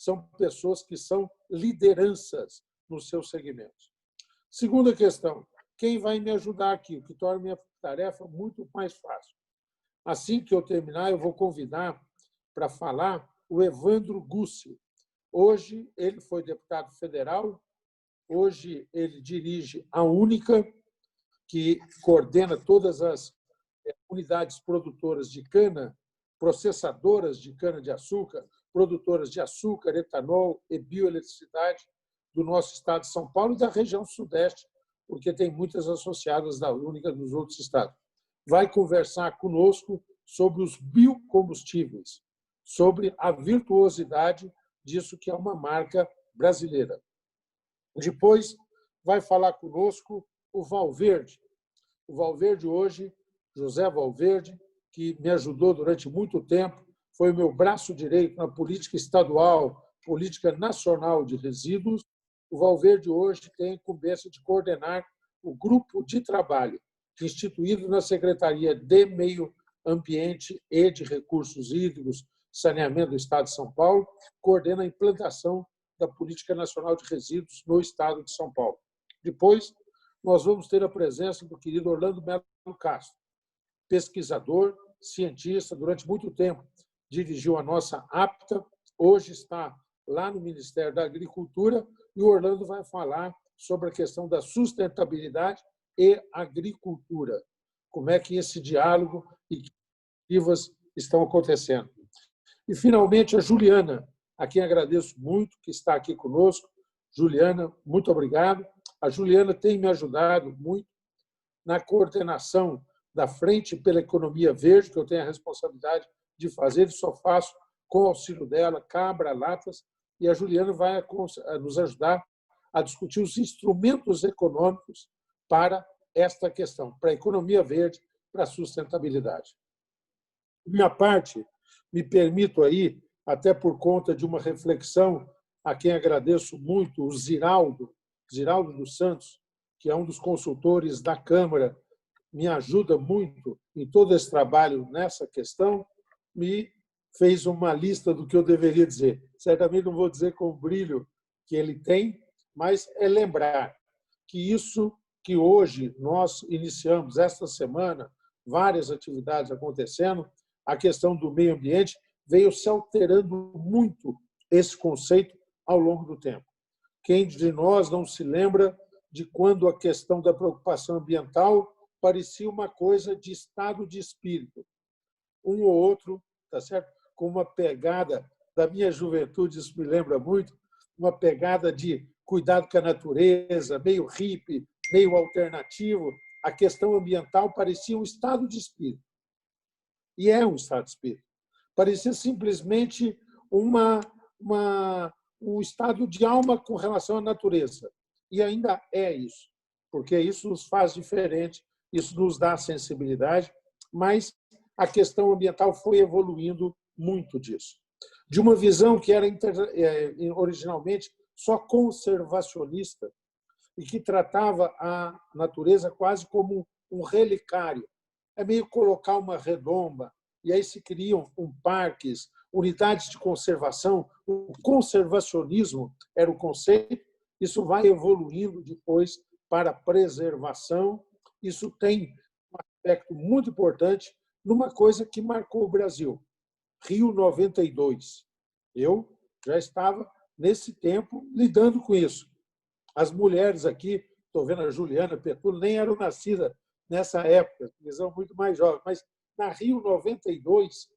são pessoas que são lideranças nos seus segmentos. Segunda questão, quem vai me ajudar aqui, o que torna a minha tarefa muito mais fácil. Assim que eu terminar, eu vou convidar para falar o Evandro Gussi. Hoje, ele foi deputado federal, hoje ele dirige a Única, que coordena todas as unidades produtoras de cana, processadoras de cana-de-açúcar, produtoras de açúcar, etanol e bioeletricidade do nosso estado de São Paulo e da região sudeste, porque tem muitas associadas da Única nos outros estados. Vai conversar conosco sobre os biocombustíveis, sobre a virtuosidade disso que é uma marca brasileira. Depois vai falar conosco o Valverde. O Valverde hoje, José Valverde, que me ajudou durante muito tempo, foi o meu braço direito na política estadual, política nacional de resíduos. O Valverde hoje tem a incumbência de coordenar o grupo de trabalho instituído na Secretaria de Meio Ambiente e de Recursos Hídricos, Saneamento do Estado de São Paulo, coordena a implantação da Política Nacional de Resíduos no Estado de São Paulo. Depois, nós vamos ter a presença do querido Orlando Melo Castro, pesquisador, cientista, durante muito tempo dirigiu a nossa APTA, hoje está lá no Ministério da Agricultura, e o Orlando vai falar sobre a questão da sustentabilidade e agricultura, como é que esse diálogo e iniciativas estão acontecendo. E, finalmente, a Juliana, a quem agradeço muito, que está aqui conosco. Juliana, muito obrigado. A Juliana tem me ajudado muito na coordenação da Frente pela Economia Verde, que eu tenho a responsabilidade de fazer, e só faço com o auxílio dela, cabra, latas, e a Juliana vai nos ajudar a discutir os instrumentos econômicos para esta questão, para a economia verde, para a sustentabilidade. Minha parte, me permito aí, até por conta de uma reflexão a quem agradeço muito, o Ziraldo dos Santos, que é um dos consultores da Câmara, me ajuda muito em todo esse trabalho nessa questão, me fez uma lista do que eu deveria dizer. Certamente não vou dizer com o brilho que ele tem, mas é lembrar que isso que hoje nós iniciamos esta semana, várias atividades acontecendo, a questão do meio ambiente veio se alterando muito esse conceito ao longo do tempo. Quem de nós não se lembra de quando a questão da preocupação ambiental parecia uma coisa de estado de espírito? Um ou outro, tá certo? Com uma pegada da minha juventude, isso me lembra muito, uma pegada de cuidado com a natureza, meio hippie, meio alternativo. A questão ambiental parecia um estado de espírito. E é um estado de espírito. Parecia simplesmente um estado de alma com relação à natureza. E ainda é isso, porque isso nos faz diferente, isso nos dá sensibilidade, mas a questão ambiental foi evoluindo muito disso. De uma visão que era originalmente só conservacionista e que tratava a natureza quase como um relicário. É meio colocar uma redoma, e aí se criam parques, unidades de conservação. O conservacionismo era o conceito, isso vai evoluindo depois para a preservação. Isso tem um aspecto muito importante numa coisa que marcou o Brasil, Rio 92. Eu já estava, nesse tempo, lidando com isso. As mulheres aqui, estou vendo a Juliana Petullo, nem eram nascidas nessa época, eles são muito mais jovens, mas na Rio 92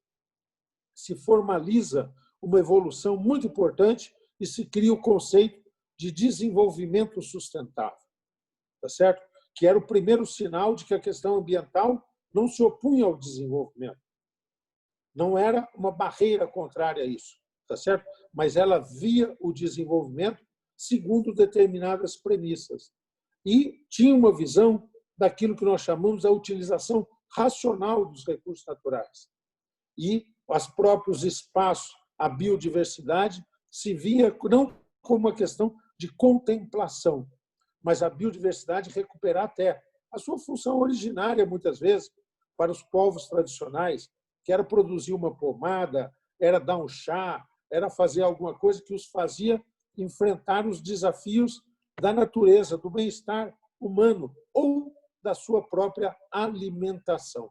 se formaliza uma evolução muito importante e se cria o conceito de desenvolvimento sustentável, tá certo? Que era o primeiro sinal de que a questão ambiental não se opunha ao desenvolvimento. Não era uma barreira contrária a isso, tá certo? Mas ela via o desenvolvimento segundo determinadas premissas. E tinha uma visão daquilo que nós chamamos de utilização racional dos recursos naturais. E os próprios espaços, a biodiversidade, se via não como uma questão de contemplação, mas a biodiversidade recuperar a terra. A sua função originária, muitas vezes, para os povos tradicionais, que era produzir uma pomada, era dar um chá, era fazer alguma coisa que os fazia enfrentar os desafios da natureza, do bem-estar humano ou da sua própria alimentação.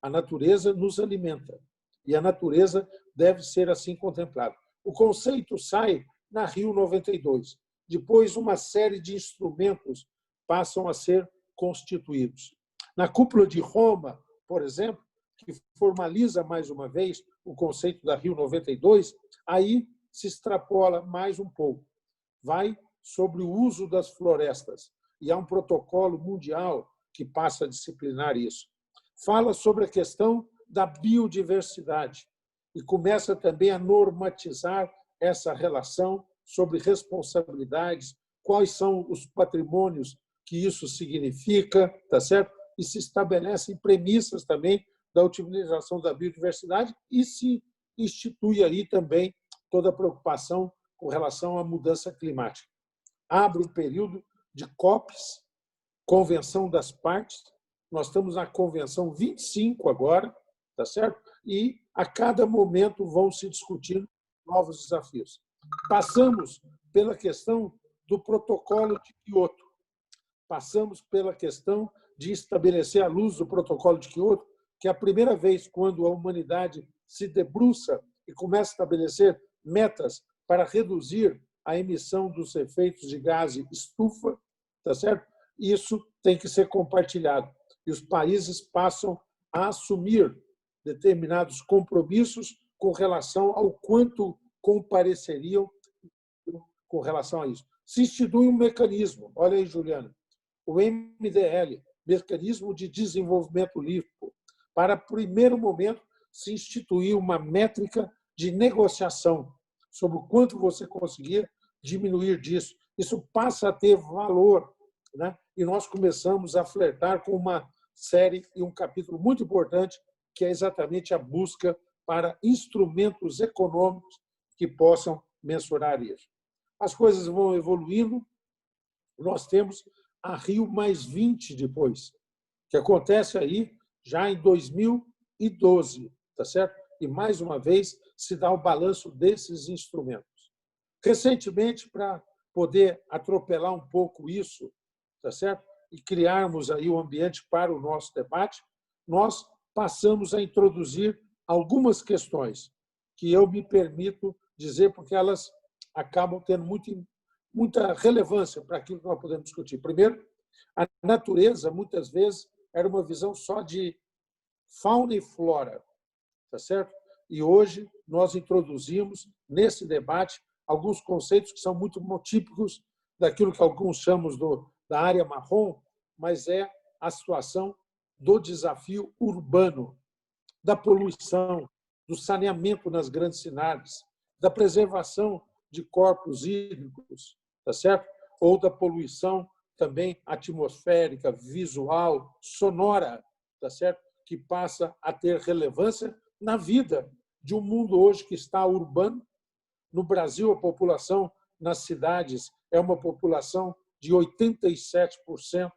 A natureza nos alimenta e a natureza deve ser assim contemplada. O conceito sai na Rio 92. Depois, uma série de instrumentos passam a ser constituídos. Na Cúpula de Roma, por exemplo, que formaliza mais uma vez o conceito da Rio 92, aí se extrapola mais um pouco. Vai sobre o uso das florestas e há um protocolo mundial que passa a disciplinar isso. Fala sobre a questão da biodiversidade e começa também a normatizar essa relação sobre responsabilidades, quais são os patrimônios que isso significa, tá certo? E se estabelecem premissas também da utilização da biodiversidade e se institui aí também toda a preocupação com relação à mudança climática. Abre um período de COPs, Convenção das Partes. Nós estamos na Convenção 25 agora, tá certo? E a cada momento vão se discutindo novos desafios. Passamos pela questão do Protocolo de Quioto. Passamos pela questão de estabelecer, à luz do Protocolo de Quioto, que é a primeira vez quando a humanidade se debruça e começa a estabelecer metas para reduzir a emissão dos efeitos de gás estufa, tá certo? Isso tem que ser compartilhado. E os países passam a assumir determinados compromissos com relação ao quanto compareceriam com relação a isso. Se institui um mecanismo, olha aí, Juliana, o MDL, Mecanismo de Desenvolvimento Limpo, para, primeiro momento, se instituir uma métrica de negociação sobre o quanto você conseguir diminuir disso. Isso passa a ter valor, né? E nós começamos a flertar com uma série e um capítulo muito importante, que é exatamente a busca para instrumentos econômicos que possam mensurar isso. As coisas vão evoluindo, nós temos a Rio+20 depois, que acontece aí já em 2012, tá certo? E, mais uma vez, se dá o balanço desses instrumentos. Recentemente, para poder atropelar um pouco isso, tá certo? E criarmos aí o ambiente para o nosso debate, nós passamos a introduzir algumas questões que eu me permito dizer porque elas acabam tendo muita relevância para aquilo que nós podemos discutir. Primeiro, a natureza, muitas vezes, era uma visão só de fauna e flora, tá certo? E hoje nós introduzimos nesse debate alguns conceitos que são muito típicos daquilo que alguns chamam da área marrom, mas é a situação do desafio urbano, da poluição, do saneamento nas grandes cidades, da preservação de corpos hídricos, tá certo? Ou da poluição também atmosférica, visual, sonora, tá certo? Que passa a ter relevância na vida de um mundo hoje que está urbano. No Brasil, a população nas cidades é uma população de 87%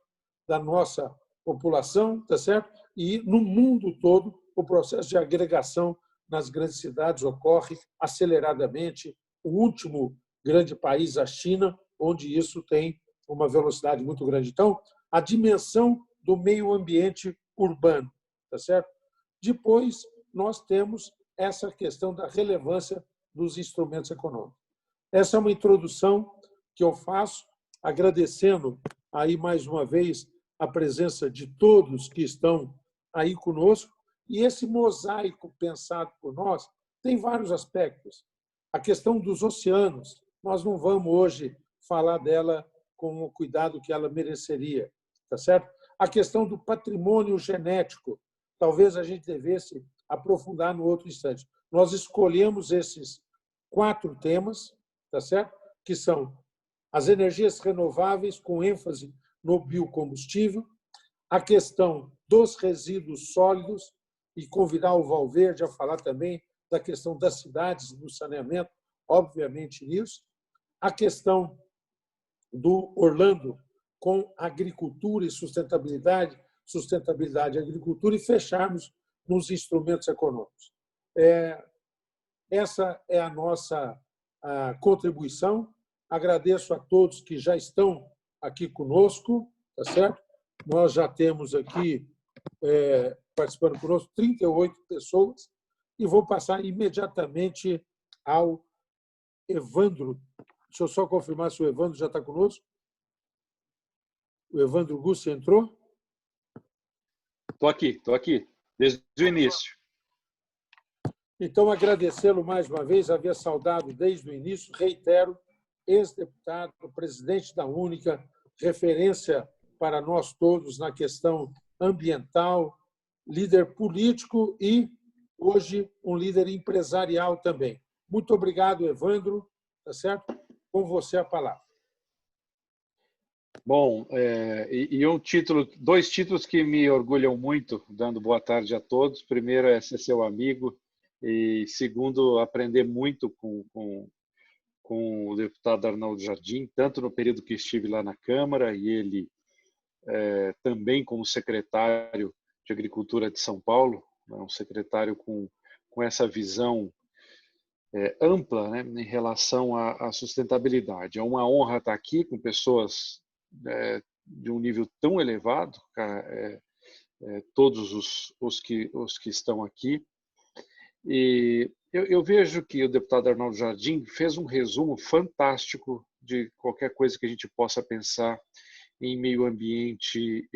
da nossa população, tá certo? E no mundo todo, o processo de agregação nas grandes cidades ocorre aceleradamente. O último grande país, a China, onde isso tem uma velocidade muito grande. Então, a dimensão do meio ambiente urbano, tá certo? Depois, nós temos essa questão da relevância dos instrumentos econômicos. Essa é uma introdução que eu faço, agradecendo aí mais uma vez a presença de todos que estão aí conosco. E esse mosaico pensado por nós tem vários aspectos. A questão dos oceanos, nós não vamos hoje falar dela com o cuidado que ela mereceria, tá certo? A questão do patrimônio genético, talvez a gente devesse aprofundar no outro instante. Nós escolhemos esses 4 temas, tá certo? Que são as energias renováveis, com ênfase no biocombustível, a questão dos resíduos sólidos, e convidar o Valverde a falar também da questão das cidades, do saneamento, obviamente nisso, a questão do Orlando com agricultura e sustentabilidade e agricultura, e fecharmos nos instrumentos econômicos. essa é a nossa contribuição. Agradeço a todos que já estão aqui conosco, tá certo? Nós já temos aqui, participando conosco, 38 pessoas, e vou passar imediatamente ao Evandro. Deixa eu só confirmar se o Evandro já está conosco. O Evandro Gussi entrou? Estou aqui, desde o início. Então, agradecê-lo mais uma vez, havia saudado desde o início, reitero, ex-deputado, presidente da Única, referência para nós todos na questão ambiental, líder político e, hoje, um líder empresarial também. Muito obrigado, Evandro, tá certo? Com você a palavra. Bom, dois títulos que me orgulham muito, dando boa tarde a todos. Primeiro é ser seu amigo e, segundo, aprender muito com o deputado Arnaldo Jardim, tanto no período que estive lá na Câmara e ele também como secretário de Agricultura de São Paulo, um secretário com essa visão ampla, né, em relação à sustentabilidade. É uma honra estar aqui com pessoas de um nível tão elevado, todos os que estão aqui. E eu vejo que o deputado Arnaldo Jardim fez um resumo fantástico de qualquer coisa que a gente possa pensar em meio ambiente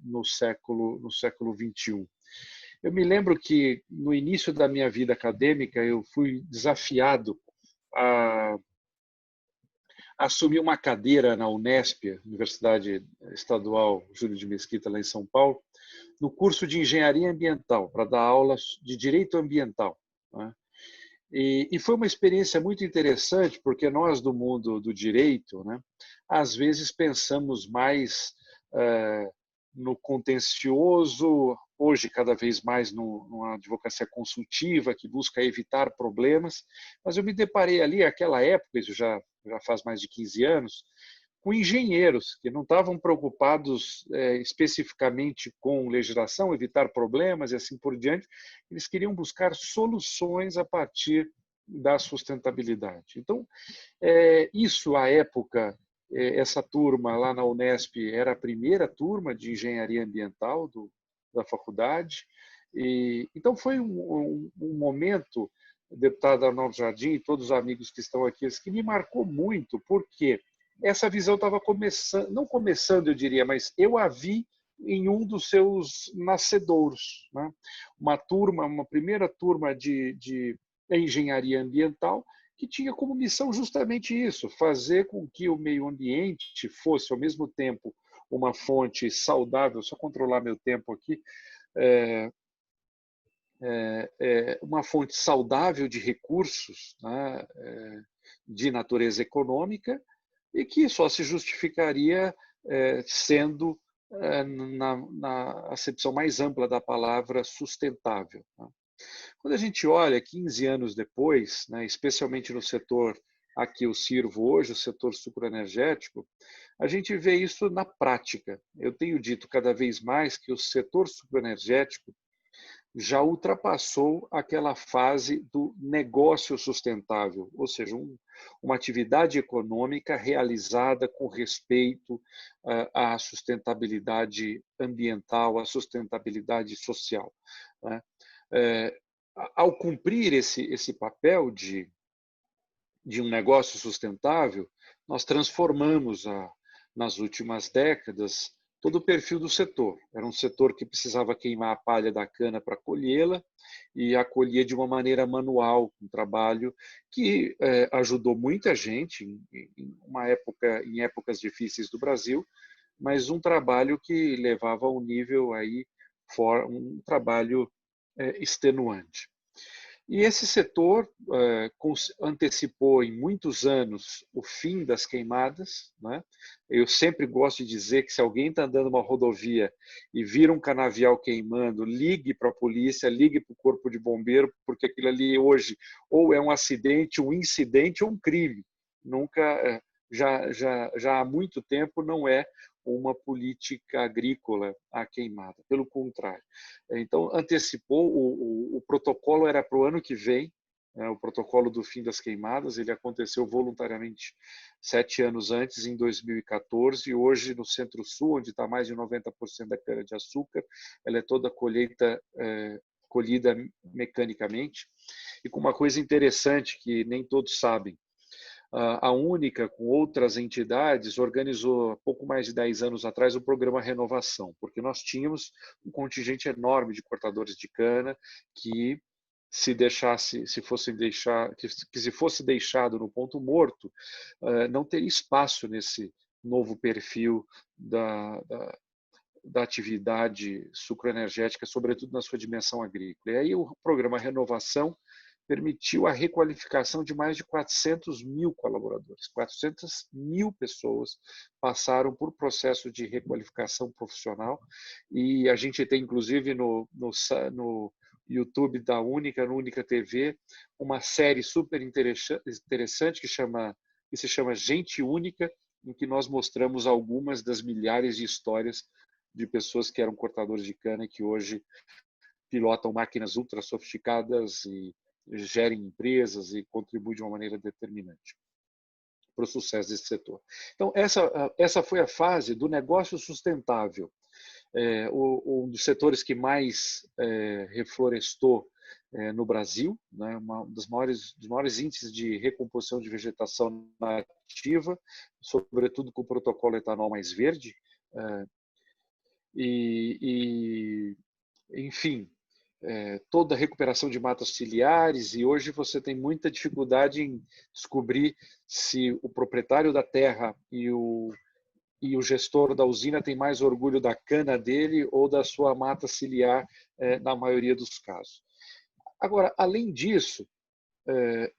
no século XXI. Eu me lembro que no início da minha vida acadêmica eu fui desafiado a assumir uma cadeira na Unesp, Universidade Estadual Júlio de Mesquita, lá em São Paulo, no curso de Engenharia Ambiental, para dar aulas de Direito Ambiental, né? E foi uma experiência muito interessante, porque nós do mundo do direito, né, às vezes pensamos mais no contencioso, hoje cada vez mais numa advocacia consultiva que busca evitar problemas, mas eu me deparei ali, naquela época, isso já faz mais de 15 anos, com engenheiros que não estavam preocupados especificamente com legislação, evitar problemas e assim por diante, eles queriam buscar soluções a partir da sustentabilidade. Então, isso à época, essa turma lá na Unesp era a primeira turma de engenharia ambiental da faculdade, e então foi um momento, deputado Arnaldo Jardim e todos os amigos que estão aqui, que me marcou muito, porque essa visão estava começando, não começando, eu diria, mas eu a vi em um dos seus nascedouros, né? Uma primeira turma de engenharia ambiental que tinha como missão justamente isso, fazer com que o meio ambiente fosse, ao mesmo tempo, uma fonte saudável, só controlar meu tempo aqui, uma fonte saudável de recursos, né, de natureza econômica, e que só se justificaria sendo, na acepção mais ampla da palavra, sustentável. Quando a gente olha 15 anos depois, né, especialmente no setor a que eu sirvo hoje, o setor sucroenergético, a gente vê isso na prática. Eu tenho dito cada vez mais que o setor sucroenergético já ultrapassou aquela fase do negócio sustentável, ou seja, uma atividade econômica realizada com respeito à sustentabilidade ambiental, à sustentabilidade social, né? Ao cumprir esse papel de um negócio sustentável, nós transformamos nas últimas décadas todo o perfil do setor. Era um setor que precisava queimar a palha da cana para colhê-la e a colher de uma maneira manual, um trabalho que ajudou muita gente em épocas difíceis do Brasil, mas um trabalho que levava a um nível aí um trabalho extenuante. E esse setor antecipou em muitos anos o fim das queimadas, né? Eu sempre gosto de dizer que se alguém está andando uma rodovia e vira um canavial queimando, ligue para a polícia, ligue para o corpo de bombeiro, porque aquilo ali hoje ou é um acidente, um incidente ou um crime. Nunca, já há muito tempo não é uma política agrícola à queimada, pelo contrário. Então, antecipou, o protocolo era para o ano que vem, O protocolo do fim das queimadas, ele aconteceu voluntariamente 7 anos antes, em 2014, e hoje no Centro-Sul, onde está mais de 90% da cana-de-açúcar, ela é toda colhida mecanicamente. E com uma coisa interessante que nem todos sabem, a Única, com outras entidades, organizou, há pouco mais de 10 anos atrás, o programa Renovação, porque nós tínhamos um contingente enorme de cortadores de cana que, se fosse deixado no ponto morto, não teria espaço nesse novo perfil da atividade sucroenergética, sobretudo na sua dimensão agrícola. E aí o programa Renovação permitiu a requalificação de mais de 400 mil colaboradores. 400 mil pessoas passaram por processo de requalificação profissional, e a gente tem, inclusive, no YouTube da Única, no Única TV, uma série super interessante que se chama Gente Única, em que nós mostramos algumas das milhares de histórias de pessoas que eram cortadores de cana e que hoje pilotam máquinas ultra sofisticadas e gerem empresas e contribuem de uma maneira determinante para o sucesso desse setor. Então, essa foi a fase do negócio sustentável. Um dos setores que mais reflorestou no Brasil, né, dos maiores índices de recomposição de vegetação nativa, sobretudo com o protocolo etanol mais verde, enfim, toda a recuperação de matas ciliares, e hoje você tem muita dificuldade em descobrir se o proprietário da terra e o gestor da usina tem mais orgulho da cana dele ou da sua mata ciliar, na maioria dos casos. Agora, além disso,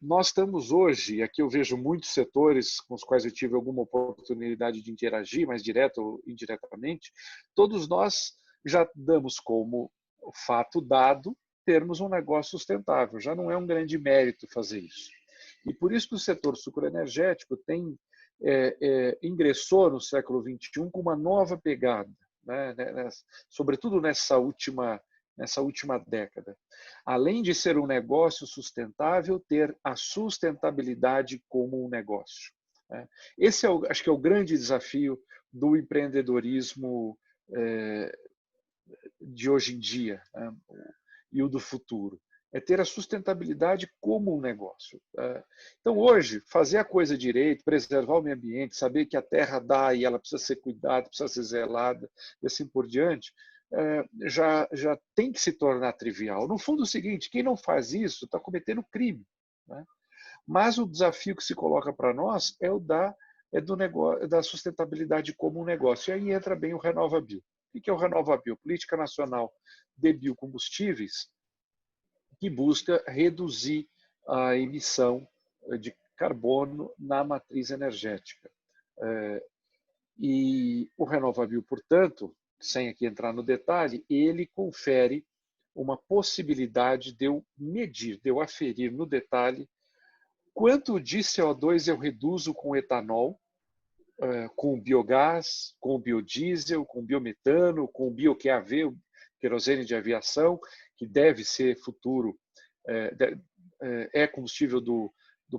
nós estamos hoje, e aqui eu vejo muitos setores com os quais eu tive alguma oportunidade de interagir, mais direto ou indiretamente, todos nós já damos como fato dado termos um negócio sustentável. Já não é um grande mérito fazer isso. E por isso que o setor sucroenergético ingressou no século XXI com uma nova pegada, né? Sobretudo nessa última década. Além de ser um negócio sustentável, ter a sustentabilidade como um negócio. Esse acho que é o grande desafio do empreendedorismo de hoje em dia, né? E o do futuro. É ter a sustentabilidade como um negócio. Então, hoje, fazer a coisa direito, preservar o meio ambiente, saber que a terra dá e ela precisa ser cuidada, precisa ser zelada, e assim por diante, já tem que se tornar trivial. No fundo, é o seguinte: quem não faz isso está cometendo crime, né? Mas o desafio que se coloca para nós do negócio, da sustentabilidade como um negócio. E aí entra bem o RenovaBio. O que é o RenovaBio? Política Nacional de Biocombustíveis, que busca reduzir a emissão de carbono na matriz energética. E o RenovaBio, portanto, sem aqui entrar no detalhe, ele confere uma possibilidade de eu medir, de eu aferir no detalhe quanto de CO2 eu reduzo com etanol, com biogás, com biodiesel, com biometano, com bio-QAV, o querosene de aviação, que deve ser futuro, é combustível do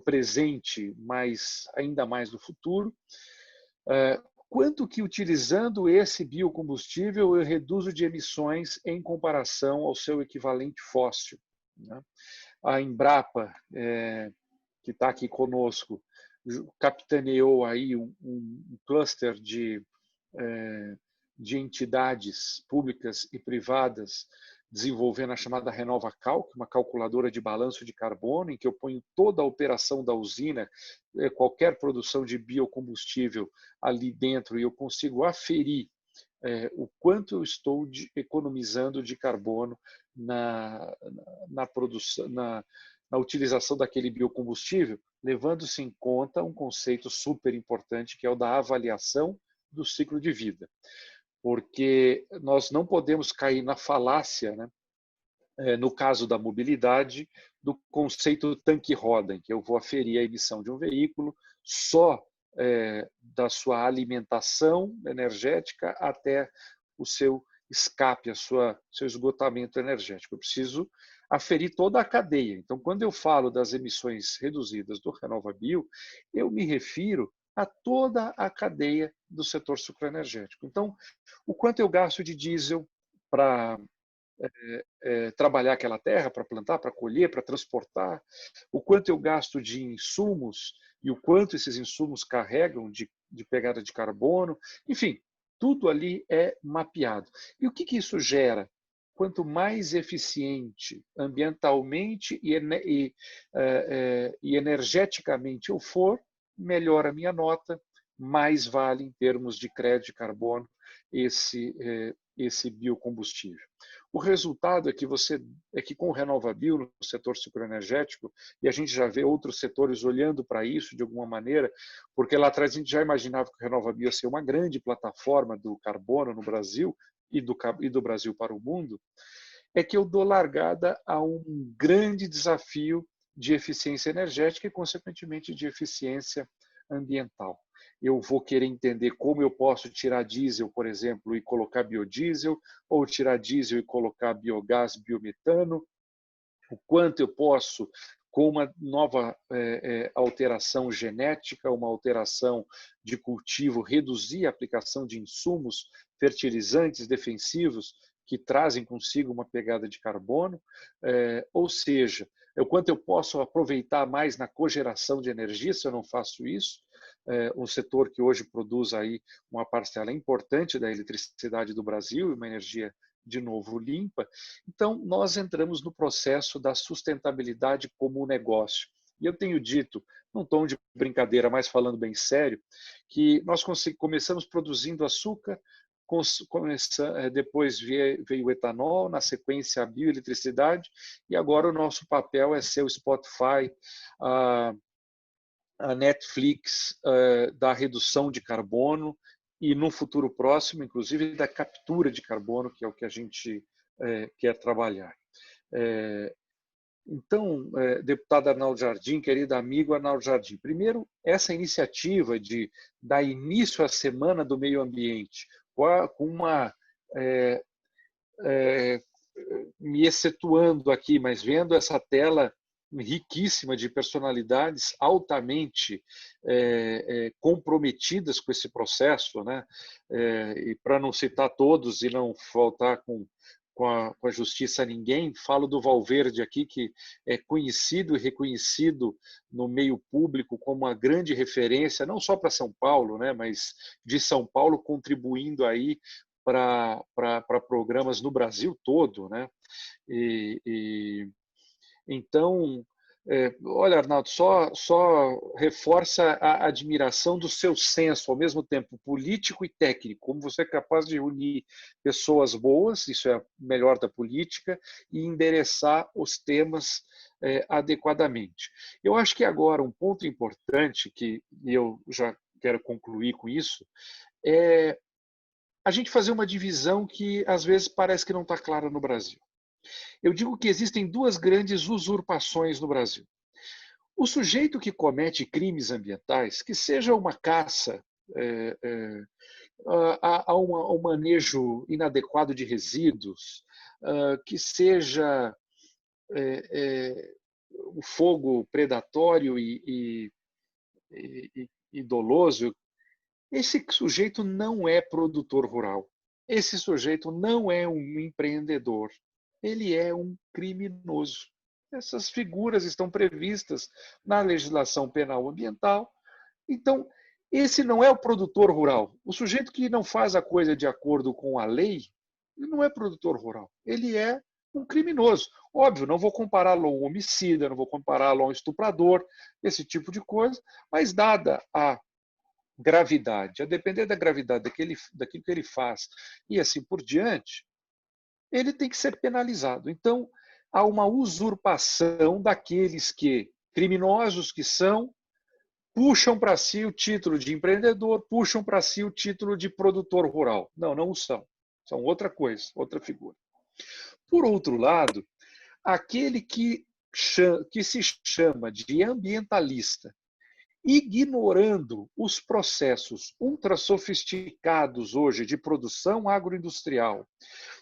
presente, mas ainda mais do futuro. Quanto que, utilizando esse biocombustível, eu reduzo de emissões em comparação ao seu equivalente fóssil, né? A Embrapa, que está aqui conosco, capitaneou aí um cluster de entidades públicas e privadas desenvolvendo a chamada RenovaCalc, uma calculadora de balanço de carbono, em que eu ponho toda a operação da usina, qualquer produção de biocombustível ali dentro, e eu consigo aferir o quanto eu estou economizando de carbono na produção, na utilização daquele biocombustível, levando-se em conta um conceito super importante, que é o da avaliação do ciclo de vida. Porque nós não podemos cair na falácia, né, no caso da mobilidade, do conceito tanque-roda, em que eu vou aferir a emissão de um veículo só da sua alimentação energética até o seu escape, seu esgotamento energético. Eu preciso aferir toda a cadeia. Então, quando eu falo das emissões reduzidas do RenovaBio, eu me refiro a toda a cadeia do setor sucroenergético. Então, o quanto eu gasto de diesel para trabalhar aquela terra, para plantar, para colher, para transportar, o quanto eu gasto de insumos e o quanto esses insumos carregam de pegada de carbono, enfim, tudo ali é mapeado. E o que isso gera? Quanto mais eficiente ambientalmente e energeticamente eu for, melhor a minha nota, mais vale em termos de crédito de carbono esse biocombustível. O resultado é que com o RenovaBio no setor sucroenergético, e a gente já vê outros setores olhando para isso de alguma maneira, porque lá atrás a gente já imaginava que o RenovaBio ia ser uma grande plataforma do carbono no Brasil e do Brasil para o mundo, é que eu dou largada a um grande desafio de eficiência energética e, consequentemente, de eficiência ambiental. Eu vou querer entender como eu posso tirar diesel, por exemplo, e colocar biodiesel, ou tirar diesel e colocar biogás, biometano, o quanto eu posso, com uma nova alteração genética, uma alteração de cultivo, reduzir a aplicação de insumos fertilizantes defensivos que trazem consigo uma pegada de carbono, ou seja, o quanto eu posso aproveitar mais na cogeração de energia se eu não faço isso. Um setor que hoje produz aí uma parcela importante da eletricidade do Brasil, uma energia de novo limpa. Então, nós entramos no processo da sustentabilidade como negócio. E eu tenho dito, num tom de brincadeira, mas falando bem sério, que nós começamos produzindo açúcar, depois veio o etanol, na sequência a bioeletricidade, e agora o nosso papel é ser o Spotify, a Netflix da redução de carbono e, no futuro próximo, inclusive, da captura de carbono, que é o que a gente quer trabalhar. Então, deputado Arnaldo Jardim, querido amigo Arnaldo Jardim, primeiro, essa iniciativa de dar início à Semana do Meio Ambiente, com uma... me excetuando aqui, mas vendo essa tela riquíssima de personalidades altamente comprometidas com esse processo, né? E para não citar todos e não faltar com a justiça a ninguém, falo do Valverde aqui, que é conhecido e reconhecido no meio público como uma grande referência, não só para São Paulo, né? Mas de São Paulo contribuindo aí para programas no Brasil todo, né? Então, olha, Arnaldo, só reforça a admiração do seu senso, ao mesmo tempo político e técnico, como você é capaz de unir pessoas boas, isso é o melhor da política, e endereçar os temas adequadamente. Eu acho que agora um ponto importante, que eu já quero concluir com isso, é a gente fazer uma divisão que às vezes parece que não está clara no Brasil. Eu digo que existem duas grandes usurpações no Brasil. O sujeito que comete crimes ambientais, que seja uma caça a um manejo inadequado de resíduos, que seja o fogo predatório e doloso, esse sujeito não é produtor rural. Esse sujeito não é um empreendedor. Ele é um criminoso. Essas figuras estão previstas na legislação penal ambiental. Então, esse não é o produtor rural. O sujeito que não faz a coisa de acordo com a lei, ele não é produtor rural. Ele é um criminoso. Óbvio, não vou compará-lo a um homicida, não vou compará-lo a um estuprador, esse tipo de coisa, mas dada a gravidade, a depender da gravidade daquilo que ele faz e assim por diante, ele tem que ser penalizado. Então, há uma usurpação daqueles que, criminosos que são, puxam para si o título de empreendedor, puxam para si o título de produtor rural. Não, não o são. São outra coisa, outra figura. Por outro lado, aquele que se chama de ambientalista, ignorando os processos ultra sofisticados hoje de produção agroindustrial.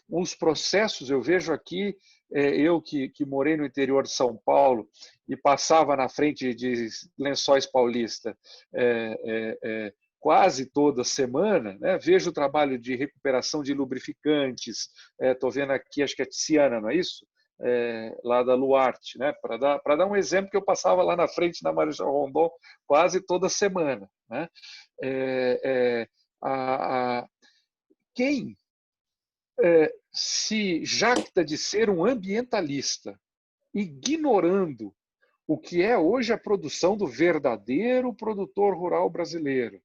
Os processos, eu vejo aqui eu que morei no interior de São Paulo e passava na frente de Lençóis Paulista quase toda semana, né? Vejo o trabalho de recuperação de lubrificantes, estou vendo aqui, acho que é Tiziana, não é isso? Lá da Luarte, né? Para dar um exemplo, que eu passava lá na frente da Marechal Rondon quase toda semana, né? Quem se jacta de ser um ambientalista, ignorando o que é hoje a produção do verdadeiro produtor rural brasileiro,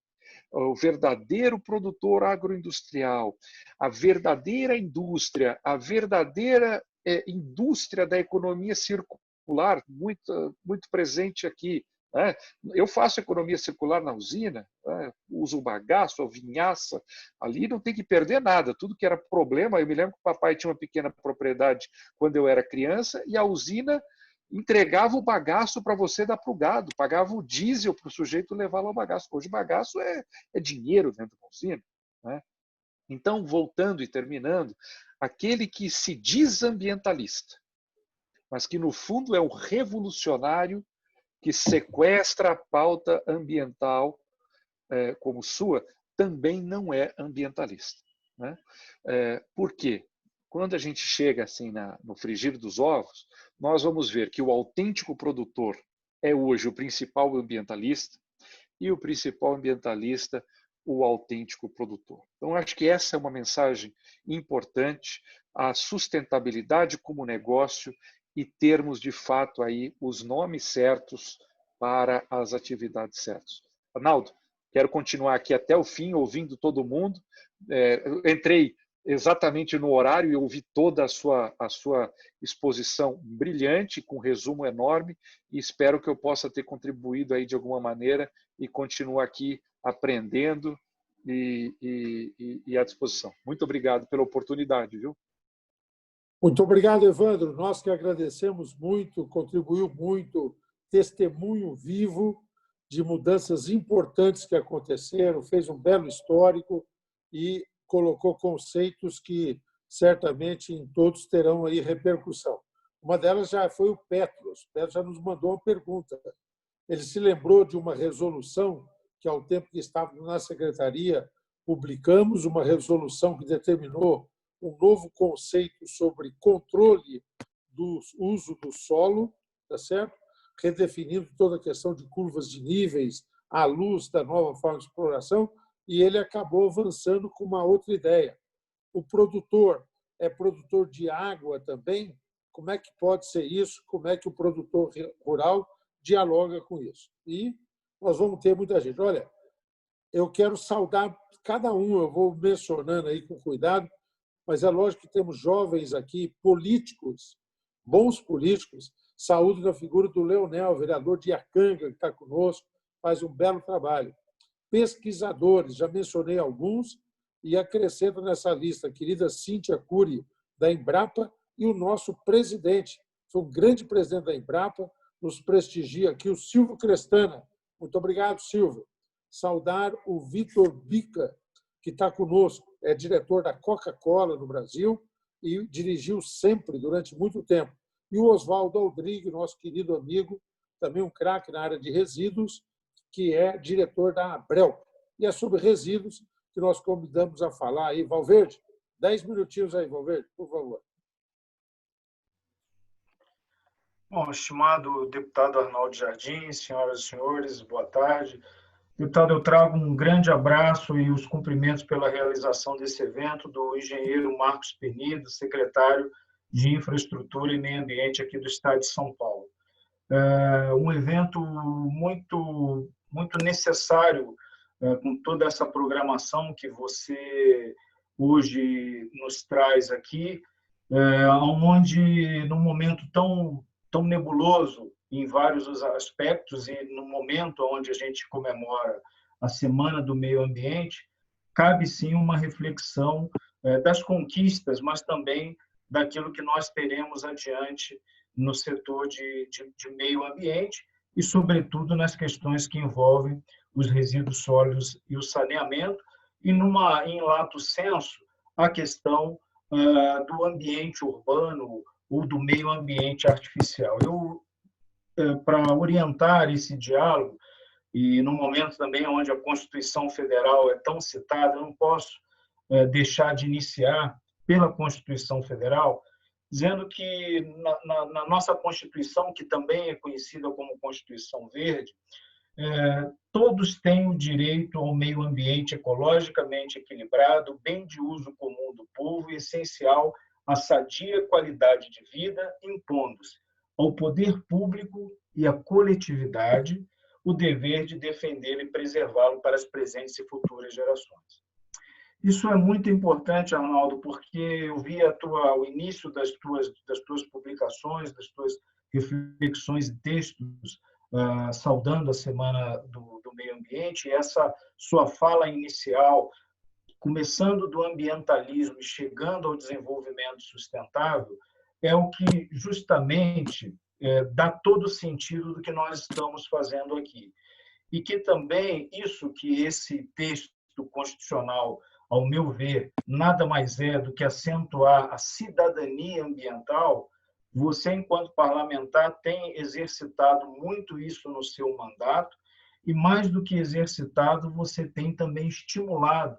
o verdadeiro produtor agroindustrial, a verdadeira indústria, a verdadeira indústria da economia circular, muito presente aqui. Né? Eu faço economia circular na usina, né? Uso o bagaço, a vinhaça, ali não tem que perder nada, tudo que era problema. Eu me lembro que o papai tinha uma pequena propriedade quando eu era criança e a usina entregava o bagaço para você dar para o gado, pagava o diesel para o sujeito levar lá o bagaço. Hoje o bagaço é dinheiro dentro da usina. Né? Então, voltando e terminando, aquele que se diz ambientalista, mas que no fundo é um revolucionário que sequestra a pauta ambiental como sua, também não é ambientalista. Né? Por quê? Quando a gente chega assim no frigir dos ovos, nós vamos ver que o autêntico produtor é hoje o principal ambientalista e o principal ambientalista o autêntico produtor. Então, acho que essa é uma mensagem importante, a sustentabilidade como negócio e termos, de fato, aí os nomes certos para as atividades certas. Arnaldo, quero continuar aqui até o fim, ouvindo todo mundo. Eu entrei exatamente no horário e ouvi toda a sua exposição brilhante, com um resumo enorme, e espero que eu possa ter contribuído aí de alguma maneira e continuo aqui aprendendo e à disposição. Muito obrigado pela oportunidade, viu? Muito obrigado, Evandro. Nós que agradecemos muito, contribuiu muito, testemunho vivo de mudanças importantes que aconteceram, fez um belo histórico e colocou conceitos que certamente em todos terão aí repercussão. Uma delas já foi o Petros. O Petros já nos mandou uma pergunta. Ele se lembrou de uma resolução que, ao tempo que estávamos na secretaria, publicamos uma resolução que determinou um novo conceito sobre controle do uso do solo, tá certo? Redefinindo toda a questão de curvas de níveis à luz da nova forma de exploração, e ele acabou avançando com uma outra ideia. O produtor é produtor de água também? Como é que pode ser isso? Como é que o produtor rural dialoga com isso? E nós vamos ter muita gente. Olha, eu quero saudar cada um, eu vou mencionando aí com cuidado, mas é lógico que temos jovens aqui, políticos, bons políticos. Saúde na figura do Leonel, vereador de Iacanga, que está conosco, faz um belo trabalho. Pesquisadores, já mencionei alguns, e acrescento nessa lista a querida Cíntia Cury, da Embrapa, e o nosso presidente, foi um grande presidente da Embrapa, nos prestigia aqui, o Silvio Crestana. Muito obrigado, Silvio. Saudar o Vitor Bica, que está conosco, é diretor da Coca-Cola no Brasil e dirigiu sempre, durante muito tempo. E o Oswaldo Aldrigue, nosso querido amigo, também um craque na área de resíduos, que é diretor da Abrel. E é sobre resíduos que nós convidamos a falar aí. Valverde, 10 minutinhos aí, Valverde, por favor. Bom, estimado deputado Arnaldo Jardim, senhoras e senhores, boa tarde. Deputado, eu trago um grande abraço e os cumprimentos pela realização desse evento do engenheiro Marcos Penido, secretário de Infraestrutura e Meio Ambiente aqui do Estado de São Paulo. Um evento muito necessário, com toda essa programação que você hoje nos traz aqui, onde, num momento tão nebuloso em vários aspectos e no momento onde a gente comemora a Semana do Meio Ambiente, cabe sim uma reflexão das conquistas, mas também daquilo que nós teremos adiante no setor de meio ambiente e, sobretudo, nas questões que envolvem os resíduos sólidos e o saneamento, e, em lato sensu, a questão do ambiente urbano, ou do meio ambiente artificial. Para orientar esse diálogo, e no momento também onde a Constituição Federal é tão citada, eu não posso deixar de iniciar pela Constituição Federal, dizendo que na nossa Constituição, que também é conhecida como Constituição Verde, todos têm o direito ao meio ambiente ecologicamente equilibrado, bem de uso comum do povo e essencial à sadia qualidade de vida, impondo-se ao poder público e à coletividade o dever de defendê-lo e preservá-lo para as presentes e futuras gerações. Isso é muito importante, Arnaldo, porque eu vi o início das tuas publicações, das tuas reflexões e textos, saudando a Semana do Meio Ambiente, e essa sua fala inicial, começando do ambientalismo e chegando ao desenvolvimento sustentável, é o que justamente dá todo o sentido do que nós estamos fazendo aqui. E que também isso que esse texto constitucional, ao meu ver, nada mais é do que acentuar a cidadania ambiental. Você, enquanto parlamentar, tem exercitado muito isso no seu mandato e, mais do que exercitado, você tem também estimulado,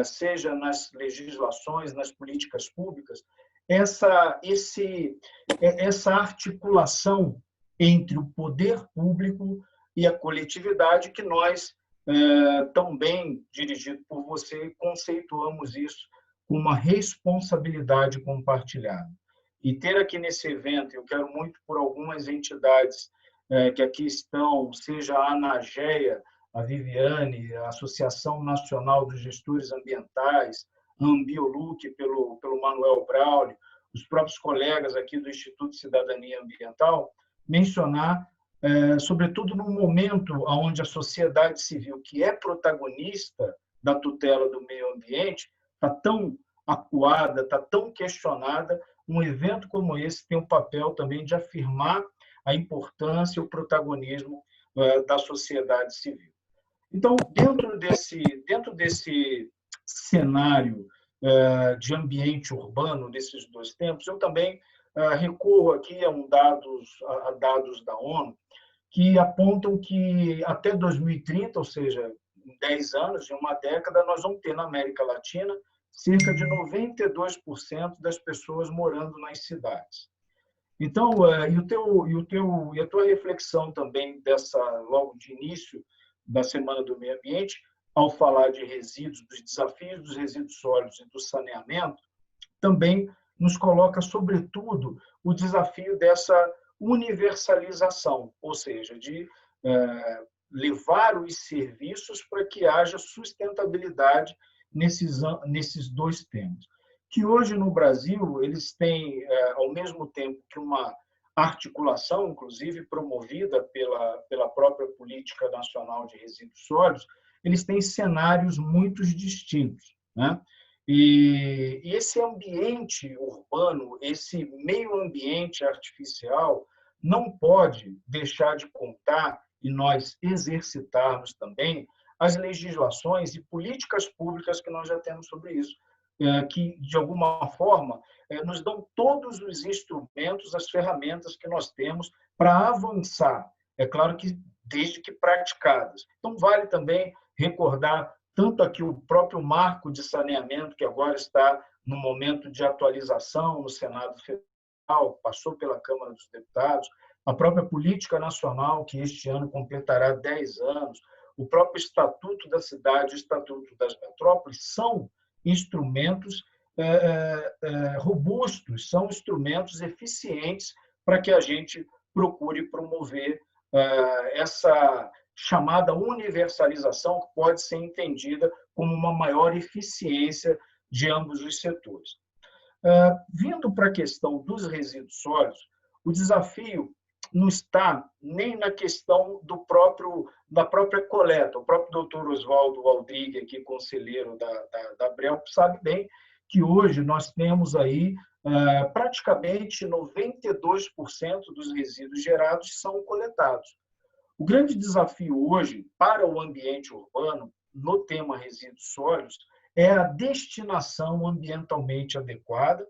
seja nas legislações, nas políticas públicas, essa articulação entre o poder público e a coletividade que nós, também dirigido por você, conceituamos isso como uma responsabilidade compartilhada. E ter aqui nesse evento, eu quero muito por algumas entidades que aqui estão, seja a ANAGEA, a Viviane, a Associação Nacional dos Gestores Ambientais, a Ambioluc, pelo Manuel Braulio, os próprios colegas aqui do Instituto de Cidadania Ambiental, mencionar, sobretudo no momento onde a sociedade civil, que é protagonista da tutela do meio ambiente, está tão acuada, está tão questionada, um evento como esse tem um papel também de afirmar a importância e o protagonismo da sociedade civil. Então, dentro desse cenário de ambiente urbano, desses dois tempos, eu também recorro aqui a dados da ONU, que apontam que até 2030, ou seja, em 10 anos, em uma década, nós vamos ter na América Latina cerca de 92% das pessoas morando nas cidades. Então, e a tua reflexão também logo de início da Semana do Meio Ambiente, ao falar de resíduos, dos desafios dos resíduos sólidos e do saneamento, também nos coloca, sobretudo, o desafio dessa universalização, ou seja, de levar os serviços para que haja sustentabilidade nesses dois temas. Que hoje, no Brasil, eles têm, ao mesmo tempo que uma articulação, inclusive promovida pela própria Política Nacional de Resíduos Sólidos, eles têm cenários muito distintos, né? E esse ambiente urbano, esse meio ambiente artificial, não pode deixar de contar e nós exercitarmos também as legislações e políticas públicas que nós já temos sobre isso, que, de alguma forma, nos dão todos os instrumentos, as ferramentas que nós temos para avançar. É claro que desde que praticadas. Então, vale também recordar tanto aqui o próprio marco de saneamento, que agora está no momento de atualização no Senado Federal, passou pela Câmara dos Deputados, a própria Política Nacional, que este ano completará 10 anos, o próprio Estatuto da Cidade, o Estatuto das Metrópoles, são instrumentos robustos, são instrumentos eficientes para que a gente procure promover essa chamada universalização, que pode ser entendida como uma maior eficiência de ambos os setores. Vindo para a questão dos resíduos sólidos, o desafio não está nem na questão da própria coleta. O próprio doutor Oswaldo Waldrig, aqui, conselheiro da Abrel, sabe bem que hoje nós temos aí praticamente 92% dos resíduos gerados são coletados. O grande desafio hoje para o ambiente urbano, no tema resíduos sólidos, é a destinação ambientalmente adequada,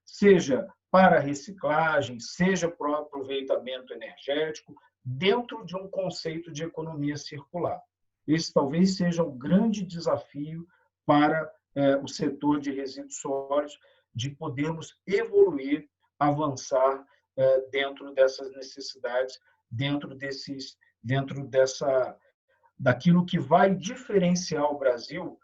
seja para reciclagem, seja para o aproveitamento energético, dentro de um conceito de economia circular. Esse talvez seja o grande desafio para o setor de resíduos sólidos, de podermos evoluir, avançar dentro dessas necessidades, daquilo que vai diferenciar o Brasil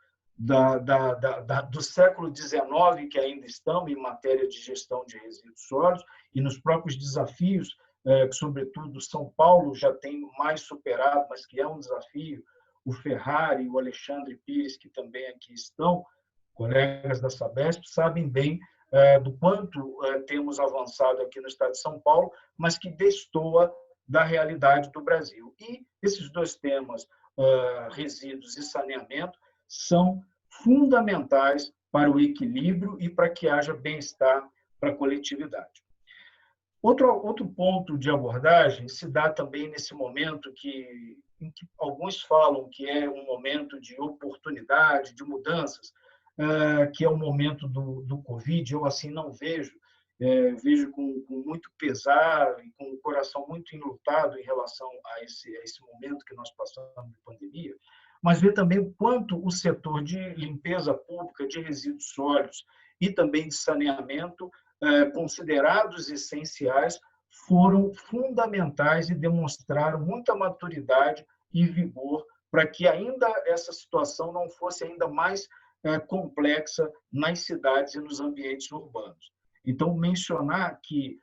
do século XIX, que ainda estamos em matéria de gestão de resíduos sólidos, e nos próprios desafios, que, sobretudo, São Paulo já tem mais superado, mas que é um desafio, o Ferrari e o Alexandre Pires, que também aqui estão, colegas da Sabesp, sabem bem do quanto temos avançado aqui no estado de São Paulo, mas que destoa da realidade do Brasil. E esses dois temas, resíduos e saneamento, são fundamentais para o equilíbrio e para que haja bem-estar para a coletividade. Outro ponto de abordagem se dá também nesse momento em que alguns falam que é um momento de oportunidade, de mudanças, que é o momento do Covid. Eu assim não vejo, vejo com muito pesar e com o coração muito enlutado em relação a esse momento que nós passamos de pandemia, mas ver também o quanto o setor de limpeza pública, de resíduos sólidos e também de saneamento, considerados essenciais, foram fundamentais e demonstraram muita maturidade e vigor para que ainda essa situação não fosse ainda mais complexa nas cidades e nos ambientes urbanos. Então, mencionar que,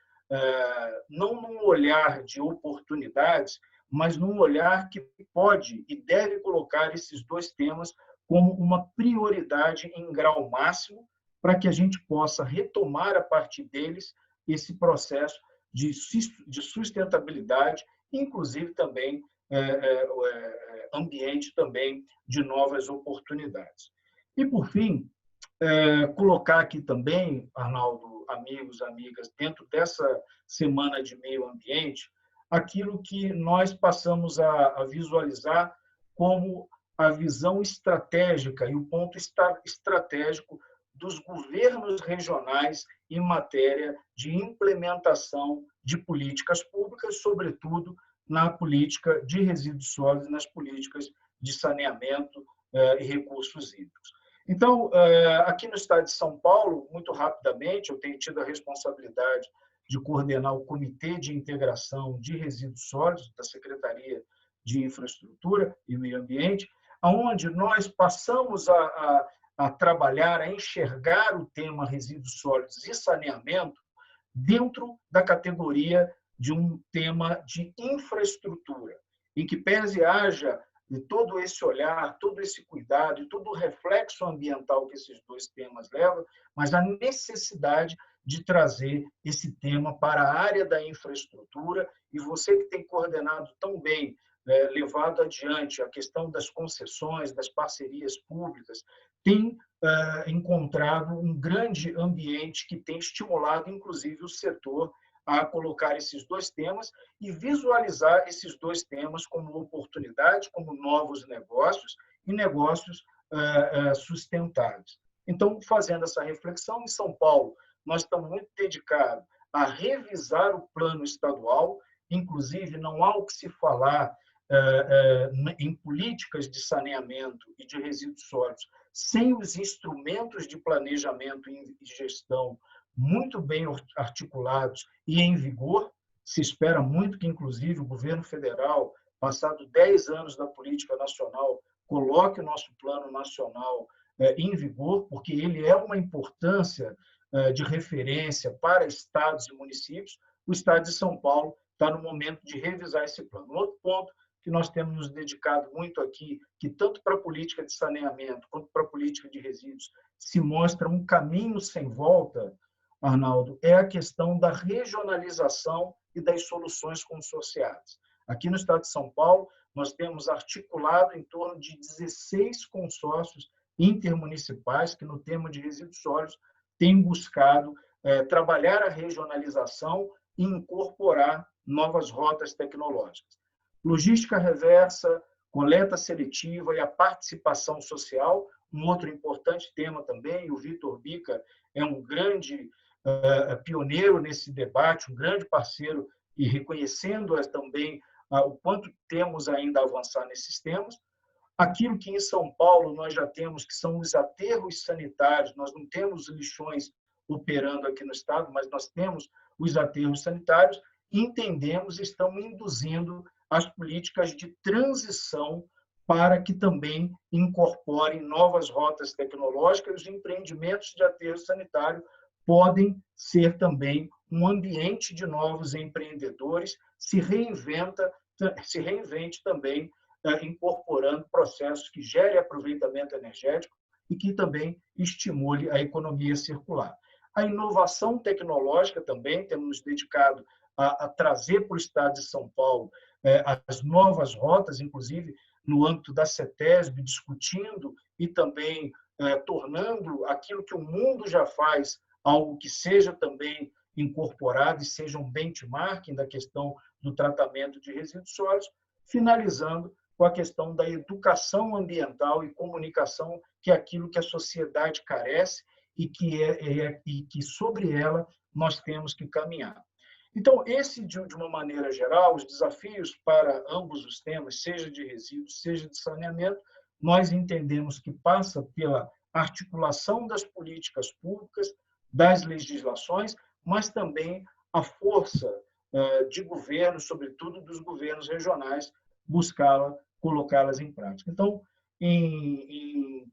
não num olhar de oportunidades, mas num olhar que pode e deve colocar esses dois temas como uma prioridade em grau máximo, para que a gente possa retomar a partir deles esse processo de sustentabilidade, inclusive também ambiente também de novas oportunidades. E, por fim, colocar aqui também, Arnaldo, amigos, amigas, dentro dessa semana de meio ambiente, aquilo que nós passamos a visualizar como a visão estratégica e o ponto estratégico dos governos regionais em matéria de implementação de políticas públicas, sobretudo na política de resíduos sólidos, nas políticas de saneamento e recursos hídricos. Então, aqui no estado de São Paulo, muito rapidamente, eu tenho tido a responsabilidade de coordenar o Comitê de Integração de Resíduos Sólidos da Secretaria de Infraestrutura e Meio Ambiente, onde nós passamos a trabalhar, a enxergar o tema resíduos sólidos e saneamento dentro da categoria de um tema de infraestrutura, em que pese haja todo esse olhar, todo esse cuidado e todo o reflexo ambiental que esses dois temas levam, mas a necessidade de trazer esse tema para a área da infraestrutura. E você que tem coordenado tão bem, levado adiante a questão das concessões, das parcerias públicas, tem encontrado um grande ambiente que tem estimulado, inclusive, o setor a colocar esses dois temas e visualizar esses dois temas como oportunidade, como novos negócios e negócios sustentáveis. Então, fazendo essa reflexão, em São Paulo, nós estamos muito dedicados a revisar o plano estadual, inclusive não há o que se falar em políticas de saneamento e de resíduos sólidos sem os instrumentos de planejamento e gestão muito bem articulados e em vigor. Se espera muito que, inclusive, o governo federal, passado 10 anos da política nacional, coloque o nosso plano nacional em vigor, porque ele é uma importância de referência para estados e municípios. O estado de São Paulo está no momento de revisar esse plano. Outro ponto que nós temos nos dedicado muito aqui, que tanto para a política de saneamento quanto para a política de resíduos se mostra um caminho sem volta, Arnaldo, é a questão da regionalização e das soluções consorciadas. Aqui no estado de São Paulo, nós temos articulado em torno de 16 consórcios intermunicipais que, no tema de resíduos sólidos, têm buscado trabalhar a regionalização e incorporar novas rotas tecnológicas. Logística reversa, coleta seletiva e a participação social, um outro importante tema também. O Vitor Bica é um grande pioneiro nesse debate, um grande parceiro, e reconhecendo também o quanto temos ainda a avançar nesses temas. Aquilo que em São Paulo nós já temos, que são os aterros sanitários, nós não temos lixões operando aqui no Estado, mas nós temos os aterros sanitários, entendemos e estamos induzindo as políticas de transição para que também incorporem novas rotas tecnológicas. Os empreendimentos de aterro sanitário podem ser também um ambiente de novos empreendedores, se reinvente também, incorporando processos que gerem aproveitamento energético e que também estimule a economia circular. A inovação tecnológica também, temos nos dedicado a trazer para o Estado de São Paulo as novas rotas, inclusive no âmbito da CETESB, discutindo e também tornando aquilo que o mundo já faz algo que seja também incorporado e seja um benchmarking da questão do tratamento de resíduos sólidos, finalizando com a questão da educação ambiental e comunicação, que é aquilo que a sociedade carece e que sobre ela nós temos que caminhar. Então, de uma maneira geral, os desafios para ambos os temas, seja de resíduos, seja de saneamento, nós entendemos que passa pela articulação das políticas públicas, das legislações, mas também a força de governo, sobretudo dos governos regionais, colocá-las em prática. Então, em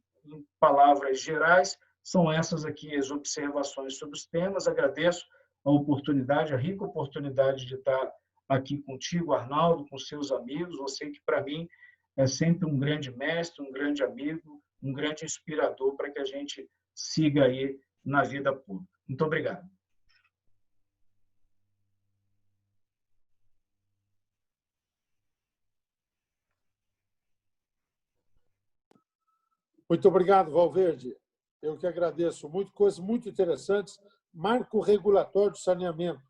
palavras gerais, são essas aqui as observações sobre os temas. Agradeço a oportunidade, a rica oportunidade de estar aqui contigo, Arnaldo, com seus amigos. Você que, para mim, é sempre um grande mestre, um grande amigo, um grande inspirador para que a gente siga aí na vida pública. Muito obrigado. Muito obrigado, Valverde. Eu que agradeço. Coisas muito interessantes. Marco regulatório do saneamento,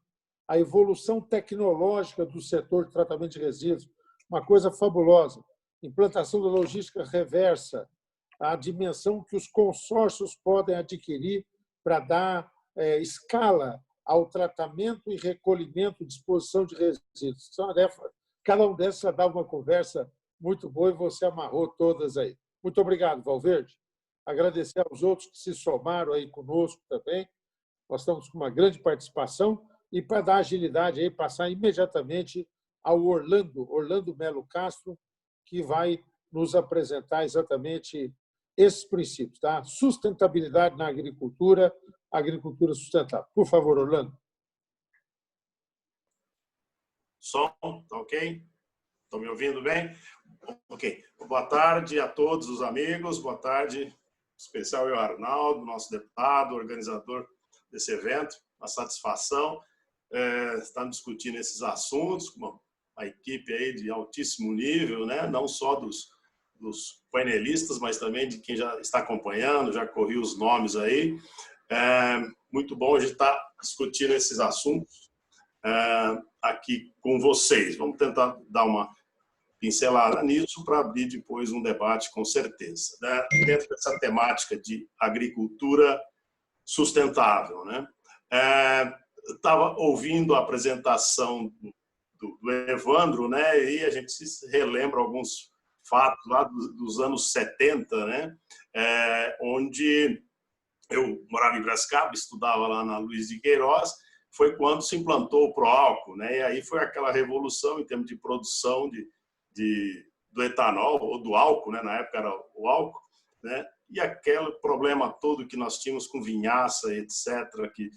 a evolução tecnológica do setor de tratamento de resíduos, uma coisa fabulosa. Implantação da logística reversa, a dimensão que os consórcios podem adquirir para dar escala ao tratamento e recolhimento e disposição de resíduos. Cada um desses já dá uma conversa muito boa e você amarrou todas aí. Muito obrigado, Valverde. Agradecer aos outros que se somaram aí conosco também. Nós estamos com uma grande participação e, para dar agilidade, aí, passar imediatamente ao Orlando Melo Castro, que vai nos apresentar exatamente esses princípios, tá? Sustentabilidade na agricultura, agricultura sustentável. Por favor, Orlando. Som, tá ok? Estão me ouvindo bem? Ok. Boa tarde a todos os amigos, boa tarde, em especial eu, Arnaldo, nosso deputado, organizador desse evento. Uma satisfação estar discutindo esses assuntos com uma equipe aí de altíssimo nível, né? Não só dos painelistas, mas também de quem já está acompanhando, já corri os nomes aí. Muito bom a gente estar discutindo esses assuntos aqui com vocês. Vamos tentar dar uma pincelada nisso para abrir depois um debate, com certeza, né? Dentro dessa temática de agricultura sustentável, né? Estava ouvindo a apresentação do Evandro, né? E a gente se relembra alguns fatos lá dos anos 70, né? Onde eu morava em Piracicaba, estudava lá na Luiz de Queiroz, foi quando se implantou o Proálcool, né? E aí foi aquela revolução em termos de produção do etanol, ou do álcool, né? Na época era o álcool, né? E aquele problema todo que nós tínhamos com vinhaça, etc., que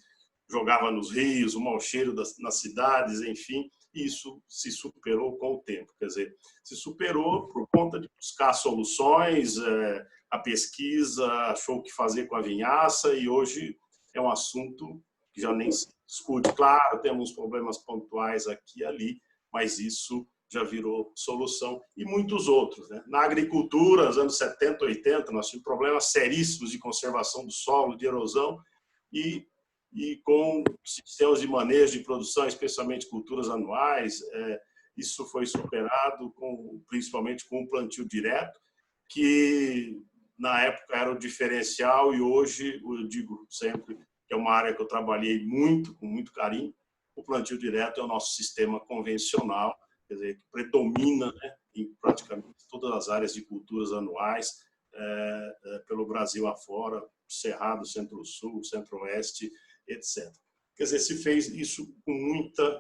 jogava nos rios, o mau cheiro nas cidades, enfim, isso se superou com o tempo. Quer dizer, se superou por conta de buscar soluções, a pesquisa achou o que fazer com a vinhaça e hoje é um assunto que já nem se discute. Claro, temos problemas pontuais aqui e ali, mas isso já virou solução, e muitos outros, né? Na agricultura, nos anos 70, 80, nós tínhamos problemas seríssimos de conservação do solo, de erosão, e com sistemas de manejo de produção, especialmente culturas anuais, isso foi superado, principalmente com o plantio direto, que na época era o diferencial, e hoje, eu digo sempre, que é uma área que eu trabalhei muito, com muito carinho. O plantio direto é o nosso sistema convencional, quer dizer, que predomina, né, em praticamente todas as áreas de culturas anuais, pelo Brasil afora, Cerrado, Centro-Sul, Centro-Oeste, etc. Quer dizer, se fez isso com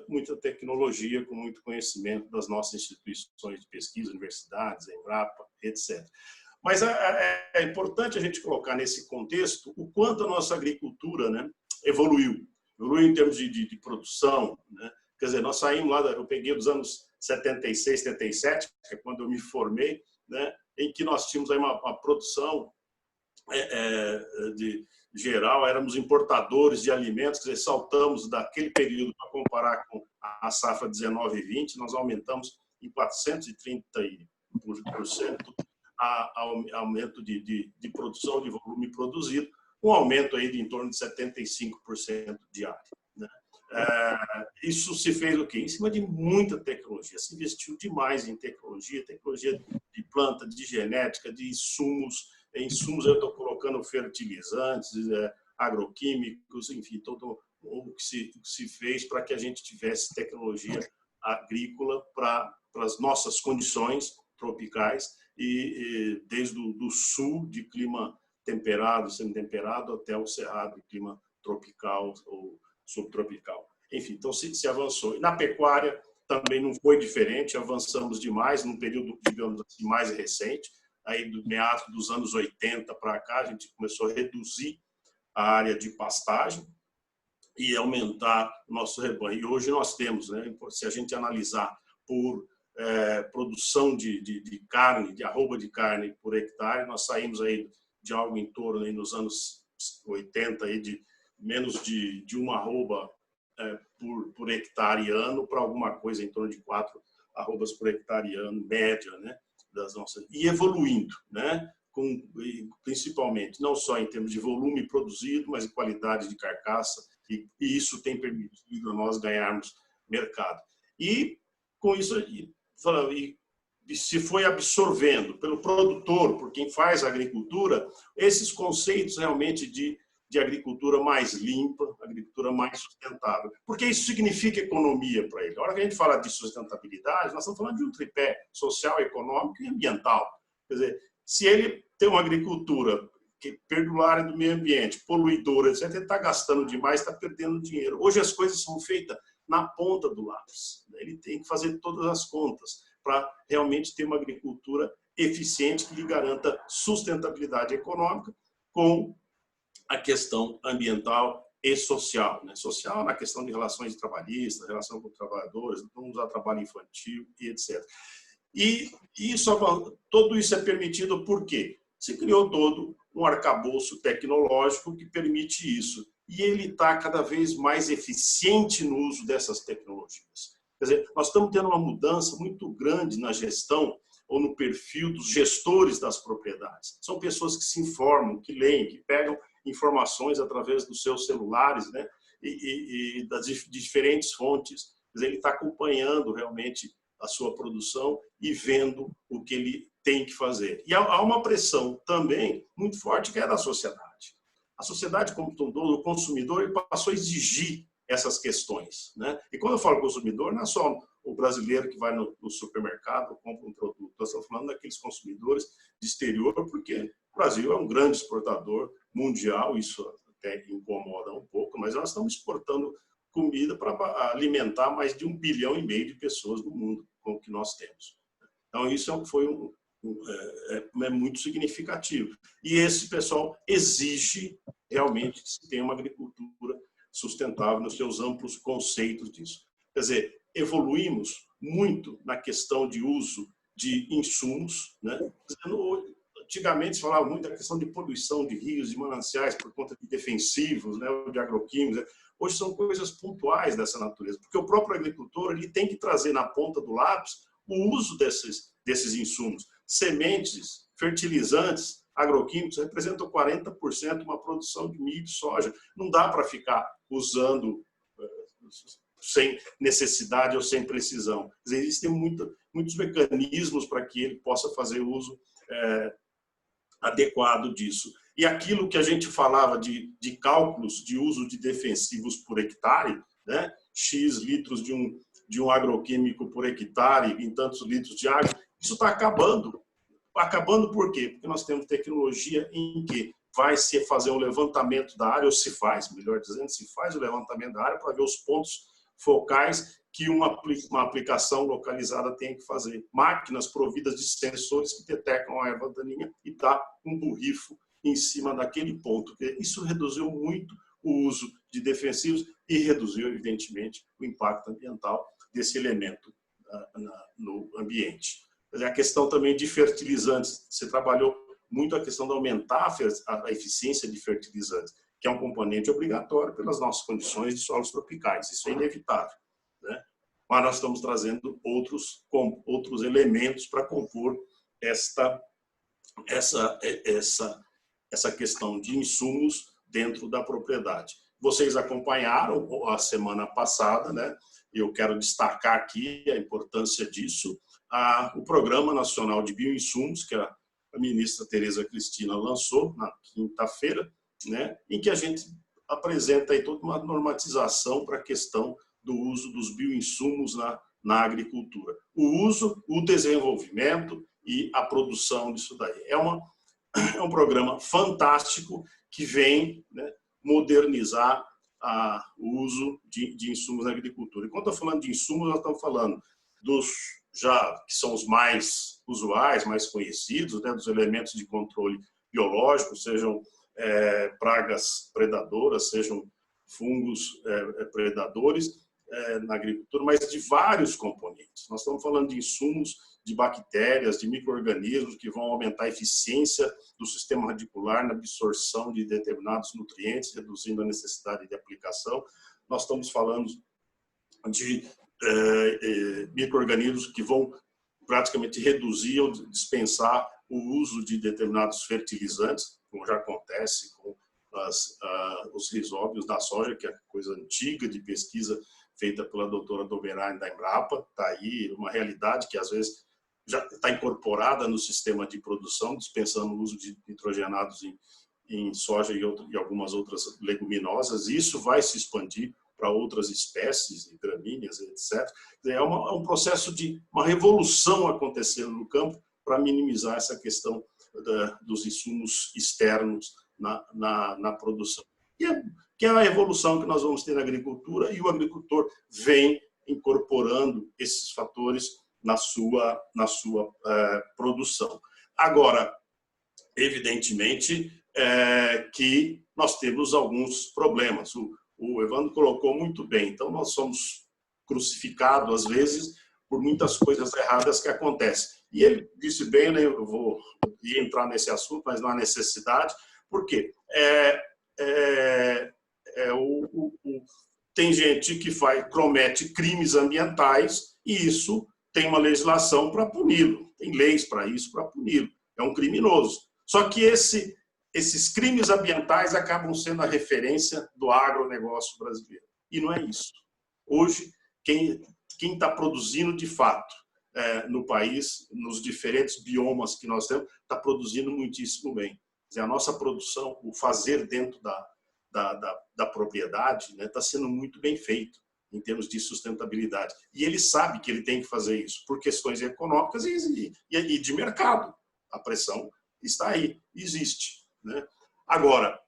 muita tecnologia, com muito conhecimento das nossas instituições de pesquisa, universidades, Embrapa, etc. Mas é importante a gente colocar nesse contexto o quanto a nossa agricultura, né, evoluiu em termos de produção, né? Quer dizer, nós saímos lá, eu peguei dos anos 76, 77, que é quando eu me formei, né, em que nós tínhamos aí uma produção de geral, éramos importadores de alimentos, quer dizer, saltamos daquele período para comparar com a safra 19 e 20, nós aumentamos em 430% aumento de produção, de volume produzido, um aumento aí de em torno de 75% diário, né? Isso se fez o quê? Em cima de muita tecnologia, se investiu demais em tecnologia de planta, de genética, de insumos. Em insumos eu estou colocando fertilizantes, agroquímicos, enfim, todo o que se fez para que a gente tivesse tecnologia agrícola para as nossas condições tropicais e desde o sul de clima temperado, semi-temperado, até o cerrado de clima tropical ou subtropical. Enfim, então se avançou. E na pecuária também não foi diferente, avançamos demais num período, digamos assim, mais recente, aí do meados dos anos 80 para cá, a gente começou a reduzir a área de pastagem e aumentar o nosso rebanho. E hoje nós temos, né, se a gente analisar por produção de carne, de arroba de carne por hectare, nós saímos aí de algo em torno aí nos anos 80 aí de menos de uma arroba por hectare ano para alguma coisa em torno de 4 arrobas por hectare ano, média, né, das nossas, e evoluindo, né, principalmente não só em termos de volume produzido, mas em qualidade de carcaça, e isso tem permitido a nós ganharmos mercado. E com isso se foi absorvendo pelo produtor, por quem faz a agricultura, esses conceitos realmente de agricultura mais limpa, agricultura mais sustentável. Porque isso significa economia para ele. A hora que a gente fala de sustentabilidade, nós estamos falando de um tripé social, econômico e ambiental. Quer dizer, se ele tem uma agricultura que perdulária do meio ambiente, poluidora, etc., ele está gastando demais, está perdendo dinheiro. Hoje as coisas são feitas na ponta do lápis. Ele tem que fazer todas as contas para realmente ter uma agricultura eficiente que lhe garanta sustentabilidade econômica com a questão ambiental e social, né? Social na questão de relações trabalhistas, relação com trabalhadores, não usar trabalho infantil e etc. E tudo isso é permitido por quê? Se criou todo um arcabouço tecnológico que permite isso. E ele está cada vez mais eficiente no uso dessas tecnologias. Quer dizer, nós estamos tendo uma mudança muito grande na gestão ou no perfil dos gestores das propriedades. São pessoas que se informam, que leem, que pegam informações através dos seus celulares, né, e das diferentes fontes. Quer dizer, ele está acompanhando realmente a sua produção e vendo o que ele tem que fazer. E há uma pressão também muito forte que é da sociedade. A sociedade como um todo, o consumidor, ele passou a exigir essas questões, né? E quando eu falo consumidor, não é só o brasileiro que vai no supermercado compra um produto. Nós estamos falando daqueles consumidores de exterior, porque o Brasil é um grande exportador mundial, isso até incomoda um pouco, mas nós estamos exportando comida para alimentar mais de 1,5 bilhão de pessoas no mundo, com o que nós temos. Então, isso é muito significativo. E esse pessoal exige realmente que se tenha uma agricultura sustentável nos seus amplos conceitos disso. Quer dizer, evoluímos muito na questão de uso de insumos, né? Antigamente se falava muito da questão de poluição de rios, de mananciais por conta de defensivos, né, de agroquímicos. Hoje são coisas pontuais dessa natureza, porque o próprio agricultor ele tem que trazer na ponta do lápis o uso desses insumos. Sementes, fertilizantes, agroquímicos representam 40% de uma produção de milho e soja. Não dá para ficar usando sem necessidade ou sem precisão. Quer dizer, existem muitos mecanismos para que ele possa fazer uso adequado disso. E aquilo que a gente falava de cálculos de uso de defensivos por hectare, né? X litros de um agroquímico por hectare em tantos litros de água, isso está acabando. Acabando por quê? Porque nós temos tecnologia em que vai se fazer um levantamento da área, ou se faz, melhor dizendo, se faz o levantamento da área para ver os pontos focais que uma aplicação localizada tem que fazer. Máquinas providas de sensores que detectam a erva daninha e dá um borrifo em cima daquele ponto. Isso reduziu muito o uso de defensivos e reduziu, evidentemente, o impacto ambiental desse elemento no ambiente. A questão também de fertilizantes. Você trabalhou muito a questão de aumentar a eficiência de fertilizantes, que é um componente obrigatório pelas nossas condições de solos tropicais. Isso é inevitável, né? Mas nós estamos trazendo outros elementos para compor essa questão de insumos dentro da propriedade. Vocês acompanharam a semana passada, né? Eu quero destacar aqui a importância disso, o Programa Nacional de Bioinsumos, que a ministra Tereza Cristina lançou na quinta-feira, né? Em que a gente apresenta aí toda uma normatização para a questão do uso dos bioinsumos na agricultura. O uso, o desenvolvimento e a produção disso daí. É um programa fantástico que vem, né, modernizar o uso de insumos na agricultura. E quando estou falando de insumos, nós estamos falando dos que são os mais usuais, mais conhecidos, né, dos elementos de controle biológico, sejam pragas predadoras, sejam fungos predadores na agricultura, mas de vários componentes. Nós estamos falando de insumos, de bactérias, de micro-organismos que vão aumentar a eficiência do sistema radicular na absorção de determinados nutrientes, reduzindo a necessidade de aplicação. Nós estamos falando de micro-organismos que vão praticamente reduzir ou dispensar o uso de determinados fertilizantes, como já acontece com os risóbios da soja, que é coisa antiga de pesquisa feita pela doutora Doberani da Embrapa. Está aí uma realidade que às vezes já está incorporada no sistema de produção, dispensando o uso de nitrogenados em soja e algumas outras leguminosas. Isso vai se expandir para outras espécies, gramíneas, etc. É um processo de uma revolução acontecendo no campo para minimizar essa questão dos insumos externos na produção. Que é a evolução que nós vamos ter na agricultura, e o agricultor vem incorporando esses fatores na sua produção. Agora, evidentemente, que nós temos alguns problemas. O Evandro colocou muito bem. Então, nós somos crucificados, às vezes, por muitas coisas erradas que acontecem. E ele disse bem, né, eu vou entrar nesse assunto, mas não há necessidade. Por quê? Tem gente que comete crimes ambientais e isso tem uma legislação para puni-lo. Tem leis para isso, para puni-lo. É um criminoso. Só que esses crimes ambientais acabam sendo a referência do agronegócio brasileiro. E não é isso. Hoje, quem está produzindo de fato no país, nos diferentes biomas que nós temos, está produzindo muitíssimo bem. Quer dizer, a nossa produção, o fazer dentro da propriedade, né, está sendo muito bem feito em termos de sustentabilidade. E ele sabe que ele tem que fazer isso por questões econômicas e de mercado. A pressão está aí, existe, né? Agora,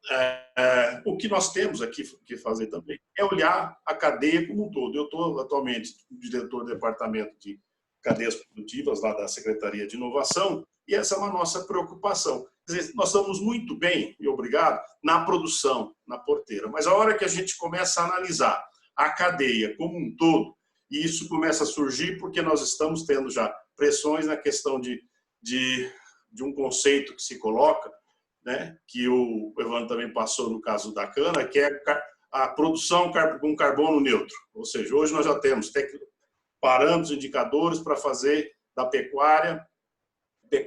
o que nós temos aqui que fazer também é olhar a cadeia como um todo. Eu estou atualmente diretor do departamento de cadeias produtivas lá da Secretaria de Inovação, e essa é uma nossa preocupação. Quer dizer, nós estamos muito bem, e obrigado, na produção, na porteira, mas a hora que a gente começa a analisar a cadeia como um todo, e isso começa a surgir porque nós estamos tendo já pressões na questão de um conceito que se coloca, né, que o Evandro também passou no caso da cana, que é a produção com carbono neutro. Ou seja, hoje nós já temos parâmetros, indicadores para fazer da pecuária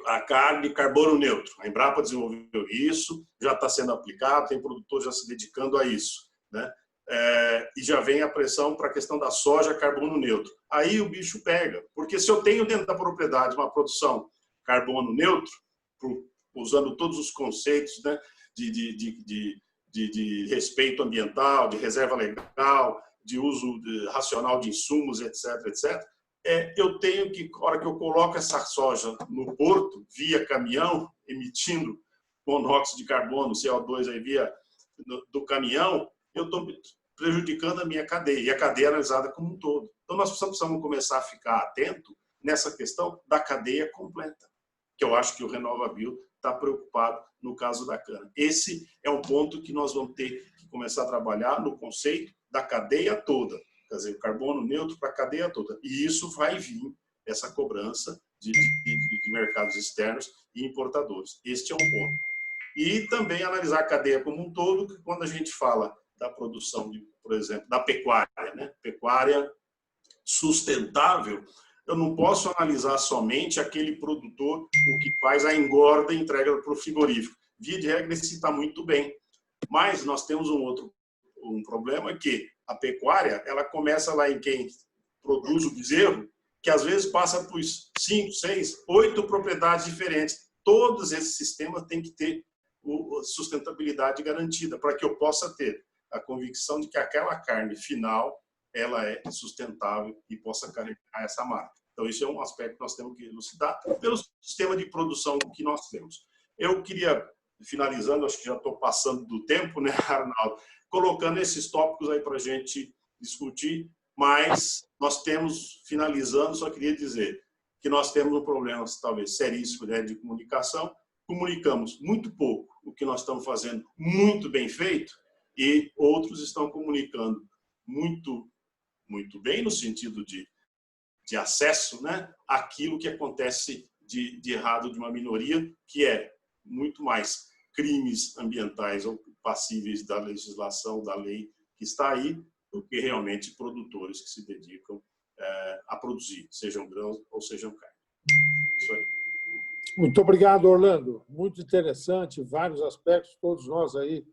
a carne de carbono neutro. A Embrapa desenvolveu isso, já está sendo aplicado, tem produtor já se dedicando a isso, né? E já vem a pressão para a questão da soja carbono neutro. Aí o bicho pega, porque se eu tenho dentro da propriedade uma produção carbono neutro, usando todos os conceitos, né, de respeito ambiental, de reserva legal, de uso racional de insumos, etc., etc., eu tenho que, na hora que eu coloco essa soja no porto, via caminhão, emitindo monóxido de carbono, CO2 aí via do caminhão, eu estou prejudicando a minha cadeia, e a cadeia é analisada como um todo. Então, nós precisamos começar a ficar atento nessa questão da cadeia completa, que eu acho que o RenovaBio está preocupado no caso da cana. Esse é um ponto que nós vamos ter que começar a trabalhar no conceito da cadeia toda, quer dizer, o carbono neutro para a cadeia toda. E isso vai vir, essa cobrança de mercados externos e importadores. Este é um ponto. E também analisar a cadeia como um todo, que quando a gente fala da produção, por exemplo, da pecuária, né? Pecuária sustentável, eu não posso analisar somente aquele produtor, o que faz a engorda e entrega para o frigorífico. Via de regra, esse está muito bem. Mas nós temos um problema que a pecuária, ela começa lá em quem produz o bezerro, que às vezes passa por 5, 6, 8 propriedades diferentes. Todos esses sistemas têm que ter sustentabilidade garantida, para que eu possa ter a convicção de que aquela carne final ela é sustentável e possa carregar essa marca. Então, isso é um aspecto que nós temos que elucidar pelo sistema de produção que nós temos. Eu queria, finalizando, acho que já estou passando do tempo, né, Arnaldo, colocando esses tópicos aí para a gente discutir, mas nós temos, finalizando, só queria dizer que nós temos um problema, talvez, seríssimo, né, de comunicação. Comunicamos muito pouco o que nós estamos fazendo muito bem feito e outros estão comunicando muito bem no sentido de acesso, né, àquilo que acontece de errado de uma minoria, que é muito mais crimes ambientais ou passíveis da legislação, da lei que está aí, do que realmente produtores que se dedicam a produzir, sejam grãos ou sejam carne. Isso aí. Muito obrigado, Orlando. Muito interessante, vários aspectos, todos nós aí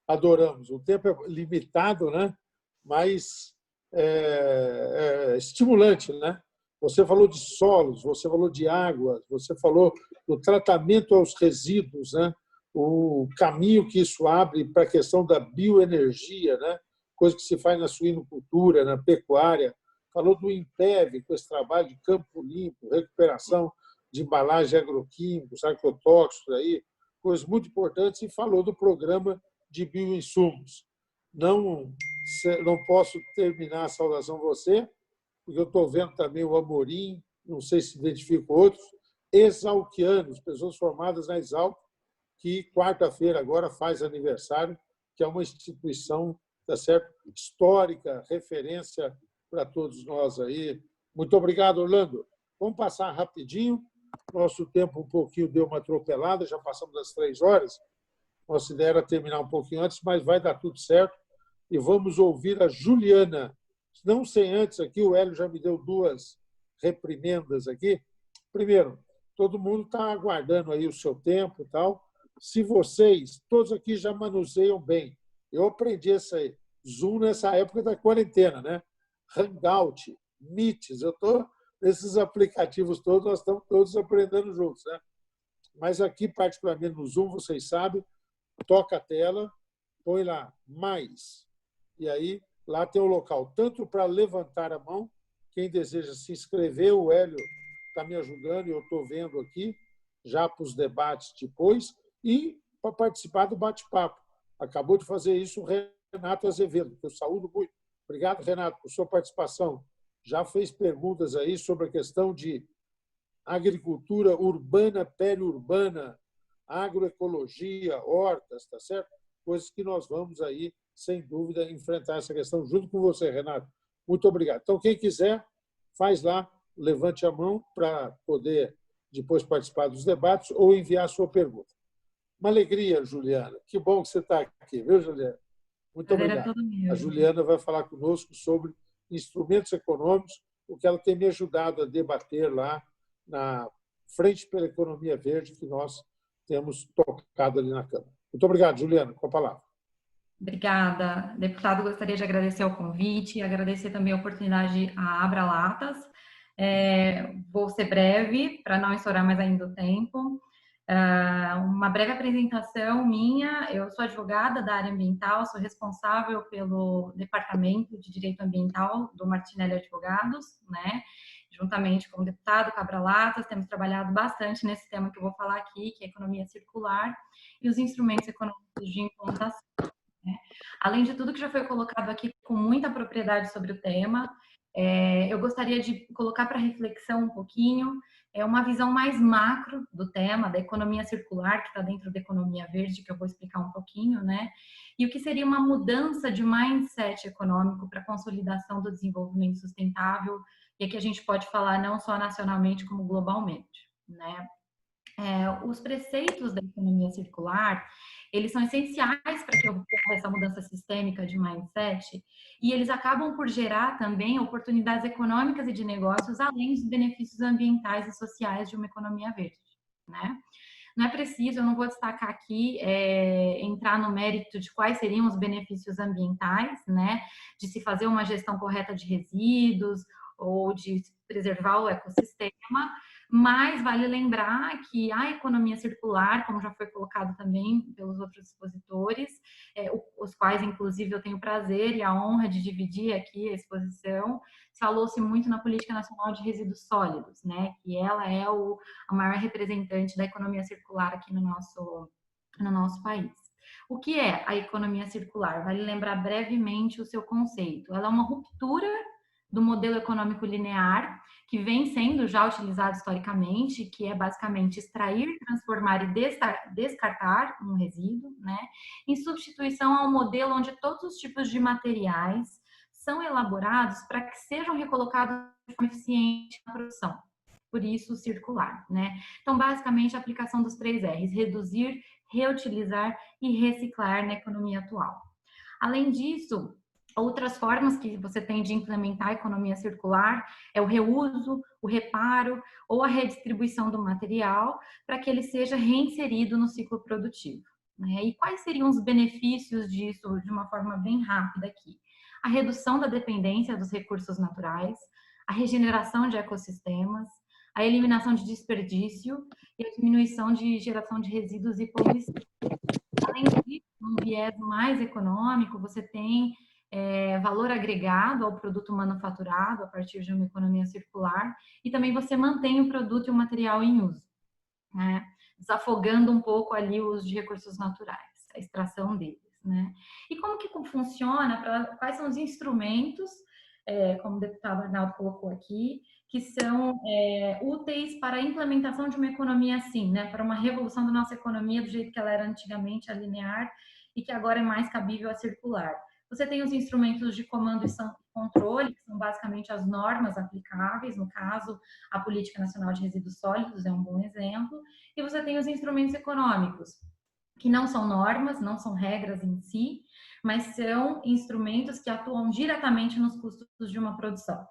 adoramos. O tempo é limitado, né? Mas é estimulante, né? Você falou de solos, você falou de água, você falou do tratamento aos resíduos, né? O caminho que isso abre para a questão da bioenergia, né? Coisa que se faz na suinocultura, na pecuária. Falou do INPEV, com esse trabalho de campo limpo, recuperação de embalagem agroquímicos, agrotóxicos, aí, coisas muito importantes, e falou do programa de bioinsumos. Não posso terminar a saudação a você, porque eu estou vendo também o Amorim, não sei se identifico outros, exalquianos, pessoas formadas na Exalc, que quarta-feira agora faz aniversário, que é uma instituição, tá certo, histórica, referência para todos nós aí. Muito obrigado, Orlando. Vamos passar rapidinho. Nosso tempo um pouquinho deu uma atropelada, já passamos das 3 horas. Nossa ideia era terminar um pouquinho antes, mas vai dar tudo certo. E vamos ouvir a Juliana. Não sem antes aqui, o Hélio já me deu 2 reprimendas aqui. Primeiro, todo mundo está aguardando aí o seu tempo e tal. Se vocês, todos aqui já manuseiam bem. Eu aprendi esse Zoom nessa época da quarentena, né? Hangout, Meets, eu estou nesses aplicativos todos, nós estamos todos aprendendo juntos, né? Mas aqui, particularmente no Zoom, vocês sabem, toca a tela, põe lá mais. E aí, lá tem o local, tanto para levantar a mão, quem deseja se inscrever, o Hélio está me ajudando, e eu estou vendo aqui, já para os debates depois, e para participar do bate-papo. Acabou de fazer isso o Renato Azevedo, que eu saúdo muito. Obrigado, Renato, por sua participação. Já fez perguntas aí sobre a questão de agricultura urbana, periurbana, agroecologia, hortas, tá certo? Coisas que nós vamos aí, sem dúvida, enfrentar essa questão junto com você, Renato. Muito obrigado. Então, quem quiser, faz lá, levante a mão para poder depois participar dos debates ou enviar a sua pergunta. Uma alegria, Juliana. Que bom que você está aqui, viu, Juliana? Muito obrigado. A Juliana vai falar conosco sobre instrumentos econômicos, o que ela tem me ajudado a debater lá na Frente pela Economia Verde, que nós temos tocado ali na Câmara. Muito obrigado, Juliana. Com a palavra. Obrigada. Deputado, gostaria de agradecer o convite e agradecer também a oportunidade à Abra Latas. Vou ser breve, para não estourar mais ainda o tempo. Uma breve apresentação minha: eu sou advogada da área ambiental, sou responsável pelo Departamento de Direito Ambiental do Martinelli Advogados, né? Juntamente com o deputado Cabralatas, temos trabalhado bastante nesse tema que eu vou falar aqui, que é a economia circular e os instrumentos econômicos de implantação, né? Além de tudo que já foi colocado aqui com muita propriedade sobre o tema, eu gostaria de colocar para reflexão um pouquinho uma visão mais macro do tema da economia circular, que está dentro da economia verde, que eu vou explicar um pouquinho, né? E o que seria uma mudança de mindset econômico para a consolidação do desenvolvimento sustentável, e aqui a gente pode falar não só nacionalmente, como globalmente, né? Os preceitos da economia circular, eles são essenciais para que ocorra essa mudança sistêmica de mindset, e eles acabam por gerar também oportunidades econômicas e de negócios, além dos benefícios ambientais e sociais de uma economia verde, né? Não é preciso, eu não vou destacar aqui, entrar no mérito de quais seriam os benefícios ambientais, né? De se fazer uma gestão correta de resíduos ou de preservar o ecossistema, mas vale lembrar que a economia circular, como já foi colocado também pelos outros expositores, os quais, inclusive, eu tenho o prazer e a honra de dividir aqui a exposição, falou-se muito na Política Nacional de Resíduos Sólidos, né? Que ela é a maior representante da economia circular aqui no nosso país. O que é a economia circular? Vale lembrar brevemente o seu conceito. Ela é uma ruptura do modelo econômico linear, que vem sendo já utilizado historicamente, que é basicamente extrair, transformar e descartar um resíduo, né? Em substituição ao modelo onde todos os tipos de materiais são elaborados para que sejam recolocados de forma eficiente na produção. Por isso, circular, né? Então, basicamente, a aplicação dos 3 R's: reduzir, reutilizar e reciclar na economia atual. Além disso, outras formas que você tem de implementar a economia circular é o reuso, o reparo ou a redistribuição do material para que ele seja reinserido no ciclo produtivo, né? E quais seriam os benefícios disso de uma forma bem rápida aqui? A redução da dependência dos recursos naturais, a regeneração de ecossistemas, a eliminação de desperdício e a diminuição de geração de resíduos e poluição. Além disso, num viés mais econômico, você tem valor agregado ao produto manufaturado a partir de uma economia circular, e também você mantém o produto e o material em uso, né? Desafogando um pouco ali o uso de recursos naturais, a extração deles, né? E como que funciona, quais são os instrumentos, como o deputado Arnaldo colocou aqui, que são úteis para a implementação de uma economia assim, né? Para uma revolução da nossa economia do jeito que ela era antigamente, a linear, e que agora é mais cabível a circular. Você tem os instrumentos de comando e controle, que são basicamente as normas aplicáveis, no caso, a Política Nacional de Resíduos Sólidos é um bom exemplo, e você tem os instrumentos econômicos, que não são normas, não são regras em si, mas são instrumentos que atuam diretamente nos custos de uma produção.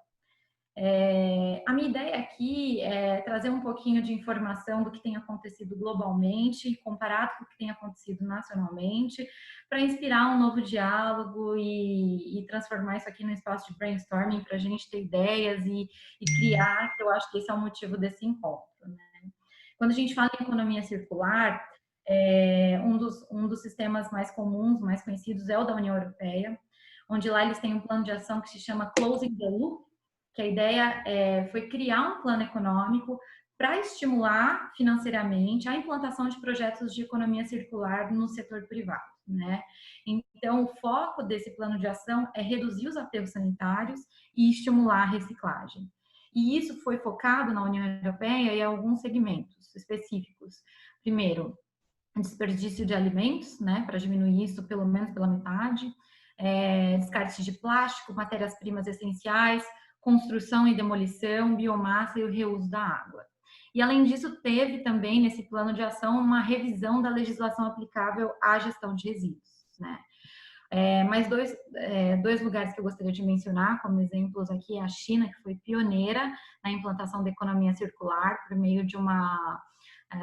A minha ideia aqui é trazer um pouquinho de informação do que tem acontecido globalmente, comparado com o que tem acontecido nacionalmente, para inspirar um novo diálogo e transformar isso aqui num espaço de brainstorming para a gente ter ideias e criar, que eu acho que esse é o motivo desse encontro, né? Quando a gente fala em economia circular, um dos sistemas mais comuns, mais conhecidos é o da União Europeia, onde lá eles têm um plano de ação que se chama Closing the Loop, que a ideia foi criar um plano econômico para estimular financeiramente a implantação de projetos de economia circular no setor privado, né? Então, o foco desse plano de ação é reduzir os aterros sanitários e estimular a reciclagem. E isso foi focado na União Europeia em alguns segmentos específicos. Primeiro, desperdício de alimentos, né, para diminuir isso pelo menos pela metade, descarte de plástico, matérias-primas essenciais, construção e demolição, biomassa e o reuso da água. E, além disso, teve também nesse plano de ação uma revisão da legislação aplicável à gestão de resíduos, né? Mais dois lugares que eu gostaria de mencionar como exemplos aqui é a China, que foi pioneira na implantação da economia circular por meio de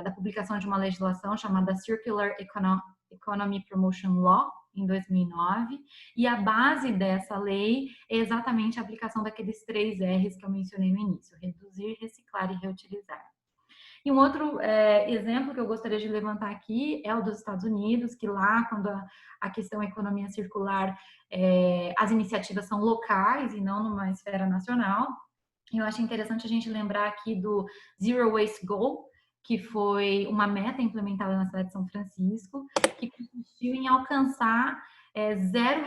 da publicação de uma legislação chamada Circular Economy Promotion Law, em 2009, e a base dessa lei é exatamente a aplicação daqueles 3 R's que eu mencionei no início: reduzir, reciclar e reutilizar. E um outro exemplo que eu gostaria de levantar aqui é o dos Estados Unidos, que lá, quando a questão economia circular, as iniciativas são locais e não numa esfera nacional. Eu acho interessante a gente lembrar aqui do Zero Waste Goal, que foi uma meta implementada na cidade de São Francisco, que consistiu em alcançar zero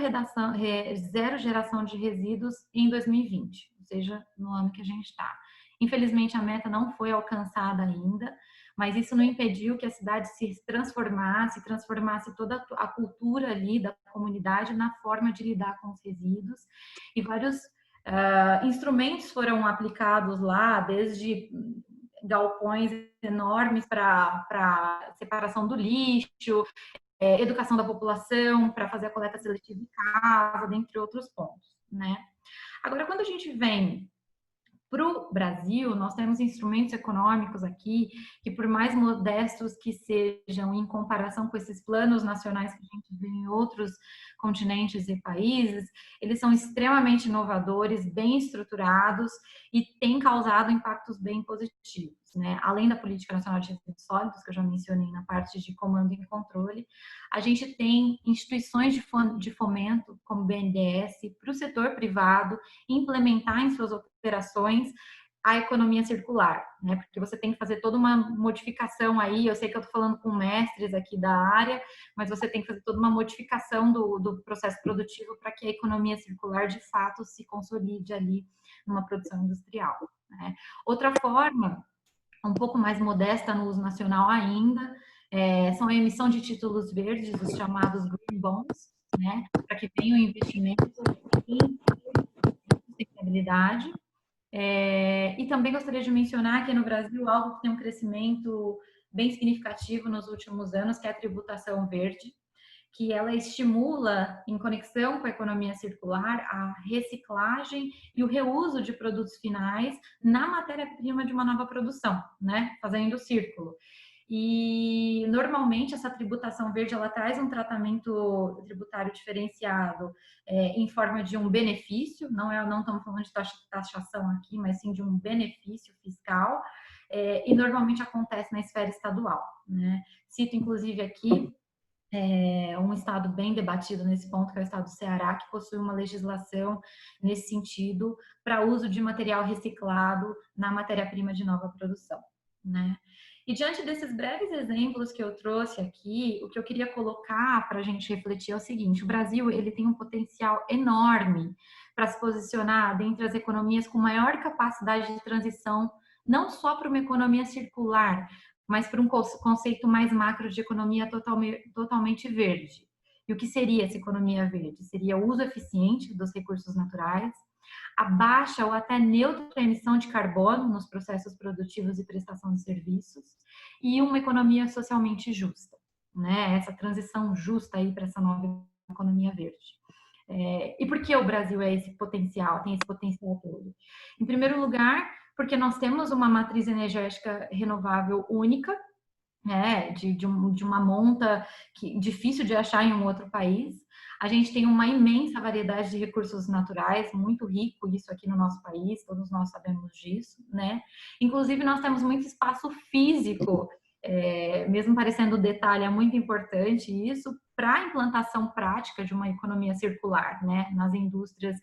geração de resíduos em 2020, ou seja, no ano que a gente está. Infelizmente, a meta não foi alcançada ainda, mas isso não impediu que a cidade se transformasse toda a cultura ali da comunidade na forma de lidar com os resíduos, e vários instrumentos foram aplicados lá, desde galpões enormes para separação do lixo, educação da população, para fazer a coleta seletiva em casa, dentre outros pontos, né? Agora, quando a gente vem para o Brasil, nós temos instrumentos econômicos aqui que, por mais modestos que sejam em comparação com esses planos nacionais que a gente vê em outros continentes e países, eles são extremamente inovadores, bem estruturados e têm causado impactos bem positivos, né? Além da Política Nacional de Resíduos Sólidos, que eu já mencionei na parte de comando e controle, a gente tem instituições de fomento, como o BNDES, para o setor privado implementar em suas operações a economia circular, né? Porque você tem que fazer toda uma modificação aí. Eu sei que eu estou falando com mestres aqui da área, mas você tem que fazer toda uma modificação do processo produtivo para que a economia circular de fato se consolide ali numa produção industrial, né? Outra forma, um pouco mais modesta no uso nacional ainda, são a emissão de títulos verdes, os chamados green bonds, né? Para que venha o investimento em sustentabilidade. E também gostaria de mencionar que no Brasil algo que tem um crescimento bem significativo nos últimos anos, que é a tributação verde, que ela estimula, em conexão com a economia circular, a reciclagem e o reuso de produtos finais na matéria-prima de uma nova produção, né? Fazendo o círculo. E normalmente essa tributação verde ela traz um tratamento tributário diferenciado em forma de um benefício, não estamos falando de taxação aqui, mas sim de um benefício fiscal, e normalmente acontece na esfera estadual, né? Cito inclusive aqui um estado bem debatido nesse ponto, que é o estado do Ceará, que possui uma legislação nesse sentido para uso de material reciclado na matéria-prima de nova produção, né? E diante desses breves exemplos que eu trouxe aqui, o que eu queria colocar para a gente refletir é o seguinte: o Brasil ele tem um potencial enorme para se posicionar dentre as economias com maior capacidade de transição, não só para uma economia circular, mas para um conceito mais macro de economia totalmente verde. E o que seria essa economia verde? Seria o uso eficiente dos recursos naturais, a baixa ou até neutra emissão de carbono nos processos produtivos e prestação de serviços, e uma economia socialmente justa, né? Essa transição justa aí para essa nova economia verde. E por que o Brasil tem esse potencial todo? Em primeiro lugar, porque nós temos uma matriz energética renovável única, né, de uma monta que difícil de achar em um outro país. A gente tem uma imensa variedade de recursos naturais, muito rico isso aqui no nosso país, todos nós sabemos disso, né? Inclusive, nós temos muito espaço físico, mesmo parecendo detalhe, é muito importante isso, para a implantação prática de uma economia circular, né, nas indústrias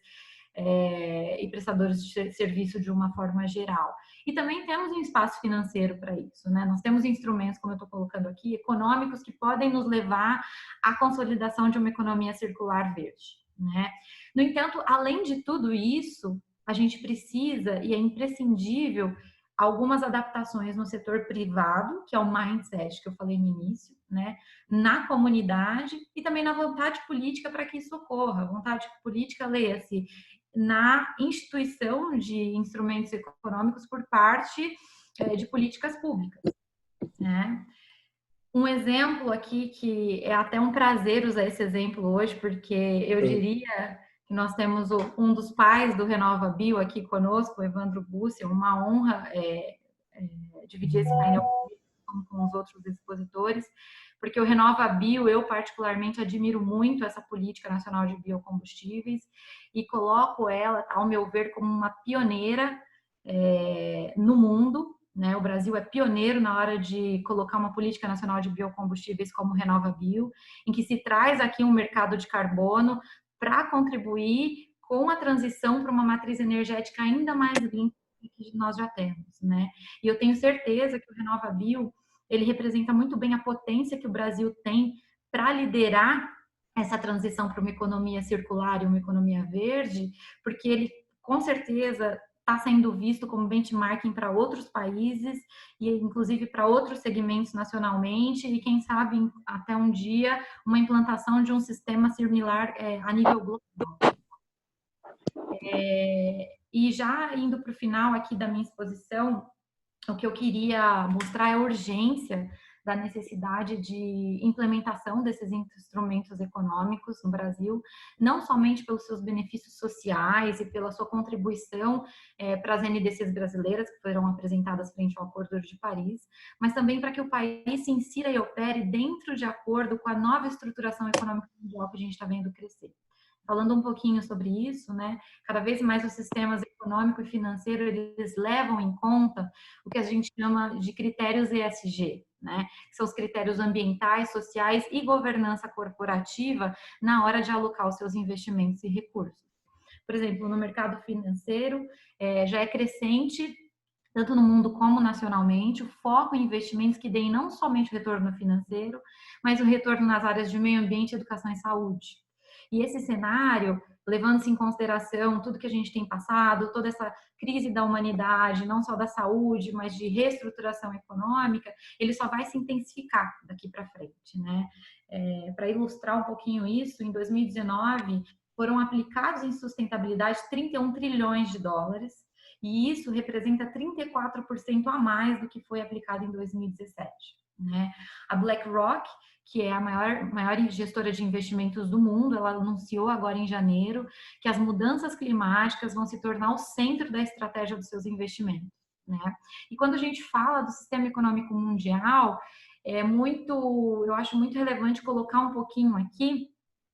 e prestadores de serviço de uma forma geral. E também temos um espaço financeiro para isso, né? Nós temos instrumentos, como eu estou colocando aqui, econômicos que podem nos levar à consolidação de uma economia circular verde, né? No entanto, além de tudo isso, a gente precisa e é imprescindível algumas adaptações no setor privado, que é o mindset que eu falei no início, né? Na comunidade e também na vontade política para que isso ocorra. Vontade política, leia-se, na instituição de instrumentos econômicos por parte de políticas públicas, né? Um exemplo aqui que é até um prazer usar esse exemplo hoje, porque eu diria que nós temos um dos pais do Renova Bio aqui conosco, o Evandro Bussi, uma honra dividir esse painel com os outros expositores, porque o Renova Bio, eu particularmente admiro muito essa política nacional de biocombustíveis e coloco ela, ao meu ver, como uma pioneira no mundo, né? O Brasil é pioneiro na hora de colocar uma política nacional de biocombustíveis como RenovaBio, em que se traz aqui um mercado de carbono para contribuir com a transição para uma matriz energética ainda mais limpa que nós já temos, né? E eu tenho certeza que o RenovaBio, ele representa muito bem a potência que o Brasil tem para liderar essa transição para uma economia circular e uma economia verde, porque ele, com certeza, está sendo visto como benchmarking para outros países e, inclusive, para outros segmentos nacionalmente e, quem sabe, até um dia, uma implantação de um sistema similar a nível global. E já indo para o final aqui da minha exposição, o que eu queria mostrar é a urgência da necessidade de implementação desses instrumentos econômicos no Brasil, não somente pelos seus benefícios sociais e pela sua contribuição para as NDCs brasileiras, que foram apresentadas frente ao Acordo de Paris, mas também para que o país se insira e opere dentro de acordo com a nova estruturação econômica mundial que a gente está vendo crescer. Falando um pouquinho sobre isso, né? Cada vez mais os sistemas econômico e financeiro, eles levam em conta o que a gente chama de critérios ESG, né? Que são os critérios ambientais, sociais e governança corporativa na hora de alocar os seus investimentos e recursos. Por exemplo, no mercado financeiro, já é crescente, tanto no mundo como nacionalmente, o foco em investimentos que deem não somente o retorno financeiro, mas o retorno nas áreas de meio ambiente, educação e saúde. E esse cenário, levando-se em consideração tudo que a gente tem passado, toda essa crise da humanidade, não só da saúde, mas de reestruturação econômica, ele só vai se intensificar daqui para frente, né? Para ilustrar um pouquinho isso, em 2019 foram aplicados em sustentabilidade 31 trilhões de dólares, e isso representa 34% a mais do que foi aplicado em 2017. Né? A BlackRock, que é a maior gestora de investimentos do mundo, ela anunciou agora em janeiro que as mudanças climáticas vão se tornar o centro da estratégia dos seus investimentos. Né? E quando a gente fala do sistema econômico mundial, eu acho muito relevante colocar um pouquinho aqui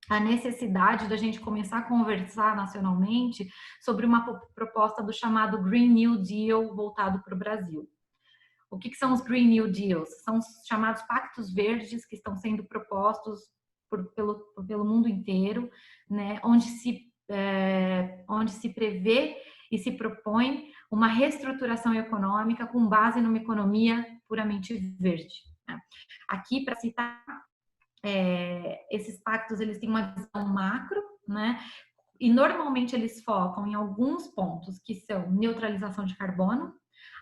a necessidade da gente começar a conversar nacionalmente sobre uma proposta do chamado Green New Deal voltado para o Brasil. O que são os Green New Deals? São os chamados pactos verdes que estão sendo propostos pelo mundo inteiro, né? onde se prevê e se propõe uma reestruturação econômica com base numa economia puramente verde. Né? Aqui, para citar, esses pactos eles têm uma visão macro, né? E normalmente eles focam em alguns pontos que são neutralização de carbono,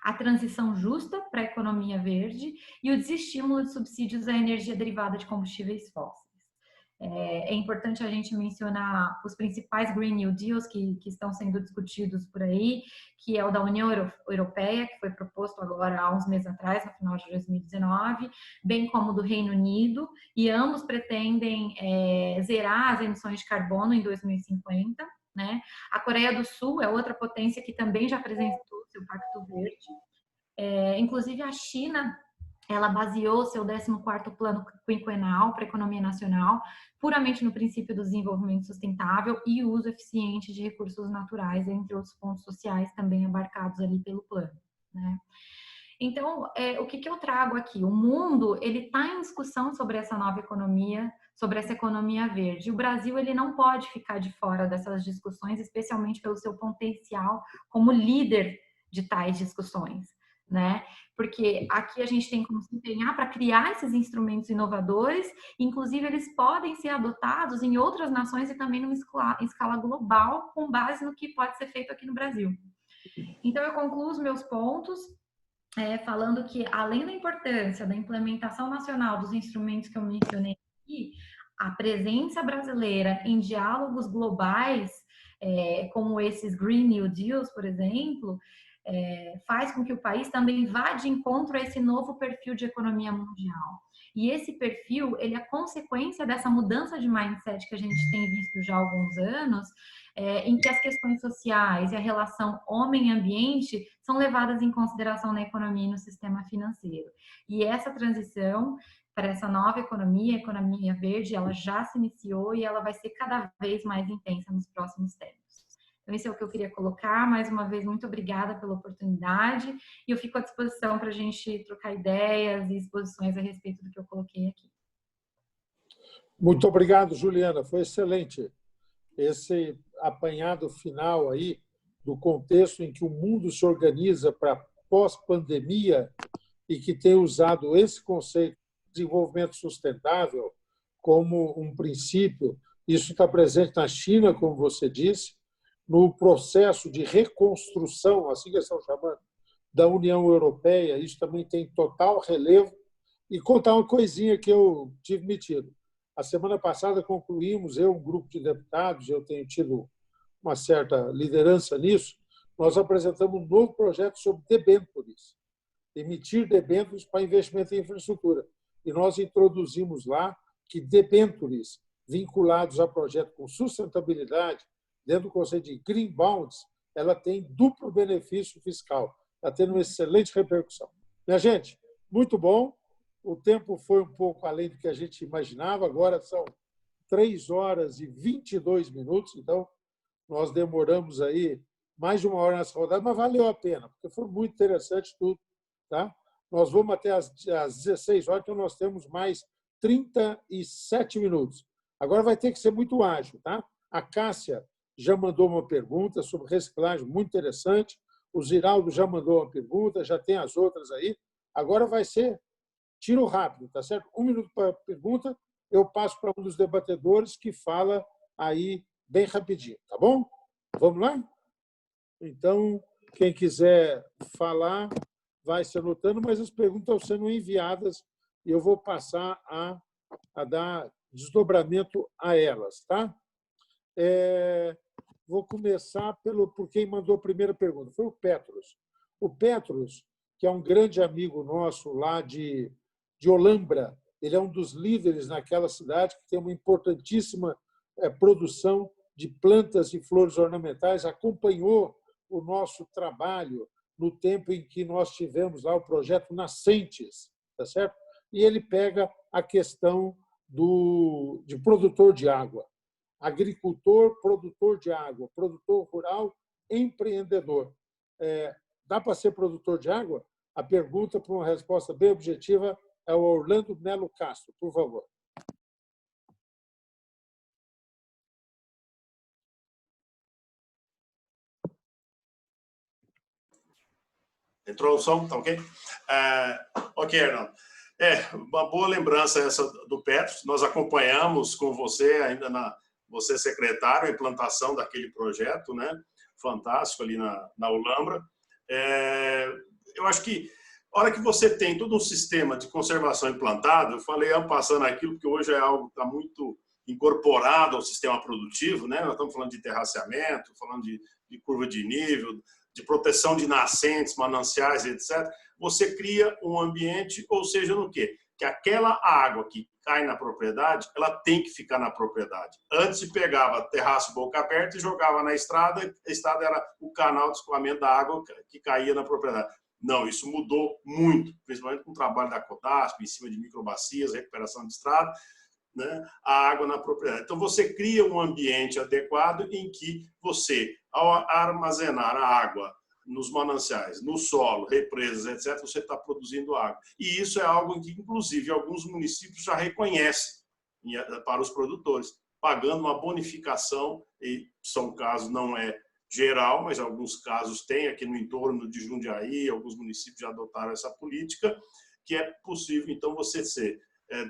a transição justa para a economia verde e o desestímulo de subsídios à energia derivada de combustíveis fósseis. É importante a gente mencionar os principais Green New Deals que estão sendo discutidos por aí, que é o da União Europeia, que foi proposto agora há uns meses atrás, no final de 2019, bem como do Reino Unido, e ambos pretendem zerar as emissões de carbono em 2050. Né? A Coreia do Sul é outra potência que também já apresentou seu Pacto Verde. Inclusive, a China, ela baseou seu 14º Plano Quinquenal para a Economia Nacional puramente no princípio do desenvolvimento sustentável e uso eficiente de recursos naturais, entre outros pontos sociais também abarcados ali pelo plano. Né? Então, o que eu trago aqui? O mundo ele está em discussão sobre essa nova economia, sobre essa economia verde. O Brasil ele não pode ficar de fora dessas discussões, especialmente pelo seu potencial como líder de tais discussões. Né? Porque aqui a gente tem como se empenhar para criar esses instrumentos inovadores, inclusive eles podem ser adotados em outras nações e também numa escala global, com base no que pode ser feito aqui no Brasil. Então, eu concluo os meus pontos falando que, além da importância da implementação nacional dos instrumentos que eu mencionei aqui, a presença brasileira em diálogos globais, como esses Green New Deals, por exemplo, faz com que o país também vá de encontro a esse novo perfil de economia mundial. E esse perfil, ele é consequência dessa mudança de mindset que a gente tem visto já há alguns anos, em que as questões sociais e a relação homem-ambiente são levadas em consideração na economia e no sistema financeiro. E essa transição para essa nova economia, a economia verde, ela já se iniciou e ela vai ser cada vez mais intensa nos próximos tempos. Então, isso é o que eu queria colocar. Mais uma vez, muito obrigada pela oportunidade. E eu fico à disposição para a gente trocar ideias e exposições a respeito do que eu coloquei aqui. Muito obrigado, Juliana. Foi excelente esse apanhado final aí do contexto em que o mundo se organiza para pós-pandemia e que tem usado esse conceito de desenvolvimento sustentável como um princípio. Isso está presente na China, como você disse, no processo de reconstrução, assim que estão chamando, da União Europeia. Isso também tem total relevo. E contar uma coisinha que eu tive metido. A semana passada concluímos, um grupo de deputados, eu tenho tido uma certa liderança nisso, nós apresentamos um novo projeto sobre debêntures, emitir debêntures para investimento em infraestrutura. E nós introduzimos lá que debêntures vinculados a projeto com sustentabilidade, dentro do conceito de green bonds, ela tem duplo benefício fiscal. Está tendo uma excelente repercussão. Minha gente, muito bom. O tempo foi um pouco além do que a gente imaginava. Agora são 3 horas e 22 minutos. Então, nós demoramos aí mais de 1 hora nessa rodada, mas valeu a pena, porque foi muito interessante tudo. Tá? Nós vamos até às 16 horas, então nós temos mais 37 minutos. Agora vai ter que ser muito ágil. Tá? A Cássia já mandou uma pergunta sobre reciclagem muito interessante. O Ziraldo já mandou uma pergunta, já tem as outras aí. Agora vai ser tiro rápido, tá certo? 1 minuto para a pergunta, eu passo para um dos debatedores que fala aí bem rapidinho, tá bom? Vamos lá? Então, quem quiser falar, vai se anotando, mas as perguntas estão sendo enviadas e eu vou passar a dar desdobramento a elas, tá? Vou começar por quem mandou a primeira pergunta. Foi o Petros. O Petros, que é um grande amigo nosso lá de Olambra, ele é um dos líderes naquela cidade que tem uma importantíssima produção de plantas e flores ornamentais, acompanhou o nosso trabalho no tempo em que nós tivemos lá o projeto Nascentes, tá certo? E ele pega a questão de produtor de água. Agricultor, produtor de água, produtor rural, empreendedor. Dá para ser produtor de água? A pergunta, para uma resposta bem objetiva, é o Orlando Melo Castro, por favor. Entrou o som, tá ok? Ok, Arnaldo. Uma boa lembrança essa do Petros. Nós acompanhamos com você, ainda você secretário, a implantação daquele projeto, né? Fantástico ali na Olambra. Eu acho que a hora que você tem todo um sistema de conservação implantado, eu falei passando aquilo, porque hoje é algo que está muito incorporado ao sistema produtivo, né? Nós estamos falando de terraceamento, falando de curva de nível, de proteção de nascentes, mananciais, etc. Você cria um ambiente, ou seja, no quê? Que aquela água que cai na propriedade, ela tem que ficar na propriedade. Antes se pegava terraço boca aberta e jogava na estrada, a estrada era o canal de escoamento da água que caía na propriedade. Não, isso mudou muito, principalmente com o trabalho da Codasp, em cima de microbacias, recuperação de estrada, né, a água na propriedade. Então, você cria um ambiente adequado em que você, ao armazenar a água nos mananciais, no solo, represas, etc., você está produzindo água. E isso é algo que, inclusive, alguns municípios já reconhecem para os produtores, pagando uma bonificação, e são casos, não é geral, mas alguns casos tem aqui no entorno de Jundiaí, alguns municípios já adotaram essa política, que é possível, então, você ser,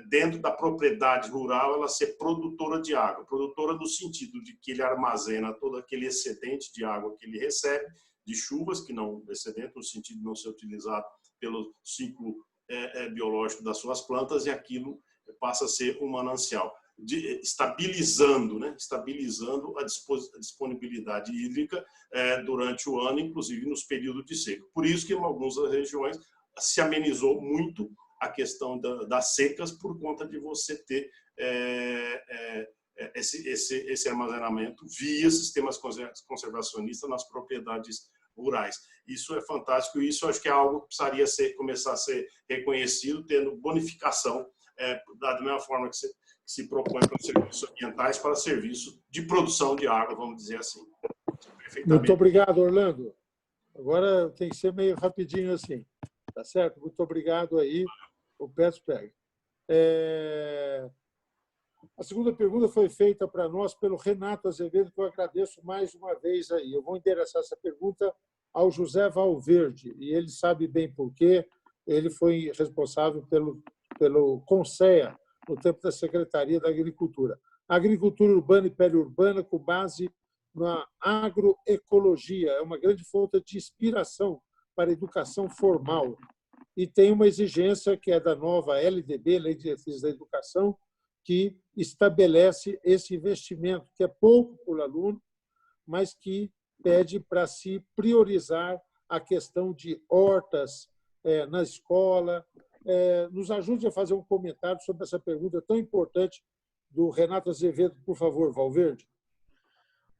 dentro da propriedade rural, ela ser produtora de água, produtora no sentido de que ele armazena todo aquele excedente de água que ele recebe, de chuvas, que não, excedente no sentido de não ser utilizado pelo ciclo biológico das suas plantas, e aquilo passa a ser um manancial. Estabilizando, né? Estabilizando a disponibilidade hídrica durante o ano, inclusive nos períodos de seca. Por isso que em algumas regiões se amenizou muito a questão das secas por conta de você ter esse armazenamento via sistemas conservacionistas nas propriedades rurais. Isso é fantástico e isso acho que é algo que precisaria começar a ser reconhecido, tendo bonificação da mesma forma que se propõe para os serviços ambientais, para serviço de produção de água, vamos dizer assim. perfeitamente. Muito obrigado, Orlando. Agora tem que ser meio rapidinho assim, tá certo? Muito obrigado aí, o Petros pega. A segunda pergunta foi feita para nós pelo Renato Azevedo, que eu agradeço mais uma vez aí. Eu vou endereçar essa pergunta ao José Valverde, e ele sabe bem por quê. Ele foi responsável pelo CONSEA, no tempo da Secretaria da Agricultura. Agricultura urbana e periurbana com base na agroecologia. É uma grande fonte de inspiração para a educação formal. E tem uma exigência que é da nova LDB, Lei de Diretrizes da Educação, que estabelece esse investimento, que é pouco por aluno, mas que pede para se priorizar a questão de hortas na escola. Nos ajude a fazer um comentário sobre essa pergunta tão importante do Renato Azevedo, por favor, Valverde.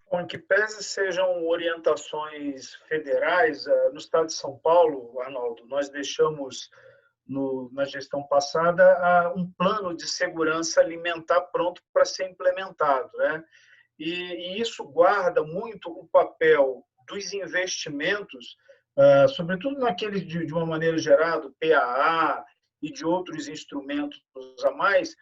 Bom, em que pese sejam orientações federais, no estado de São Paulo, Arnaldo, nós deixamos na gestão passada um plano de segurança alimentar pronto para ser implementado, né? E isso guarda muito o papel dos investimentos, sobretudo naqueles de uma maneira geral, do PAA e de outros instrumentos a mais,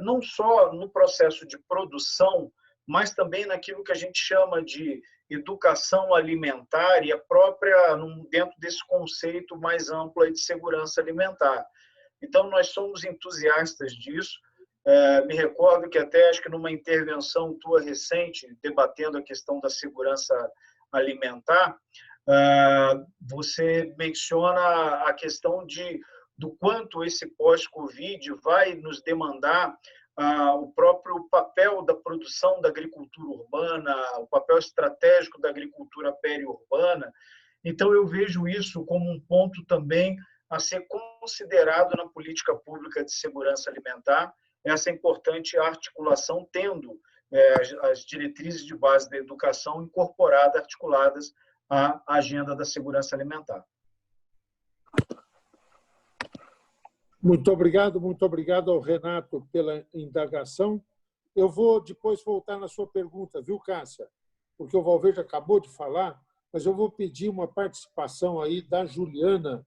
não só no processo de produção, mas também naquilo que a gente chama de educação alimentar e a própria dentro desse conceito mais amplo de segurança alimentar. Então, nós somos entusiastas disso. Me recordo que até acho que numa intervenção tua recente, debatendo a questão da segurança alimentar, você menciona a questão do quanto esse pós-Covid vai nos demandar o próprio papel da produção da agricultura urbana, o papel estratégico da agricultura periurbana. Então, eu vejo isso como um ponto também a ser considerado na política pública de segurança alimentar, essa importante articulação, tendo as diretrizes de base da educação incorporadas, articuladas à agenda da segurança alimentar. Muito obrigado ao Renato pela indagação. Eu vou depois voltar na sua pergunta, viu, Cássia? Porque o Valverde acabou de falar, mas eu vou pedir uma participação aí da Juliana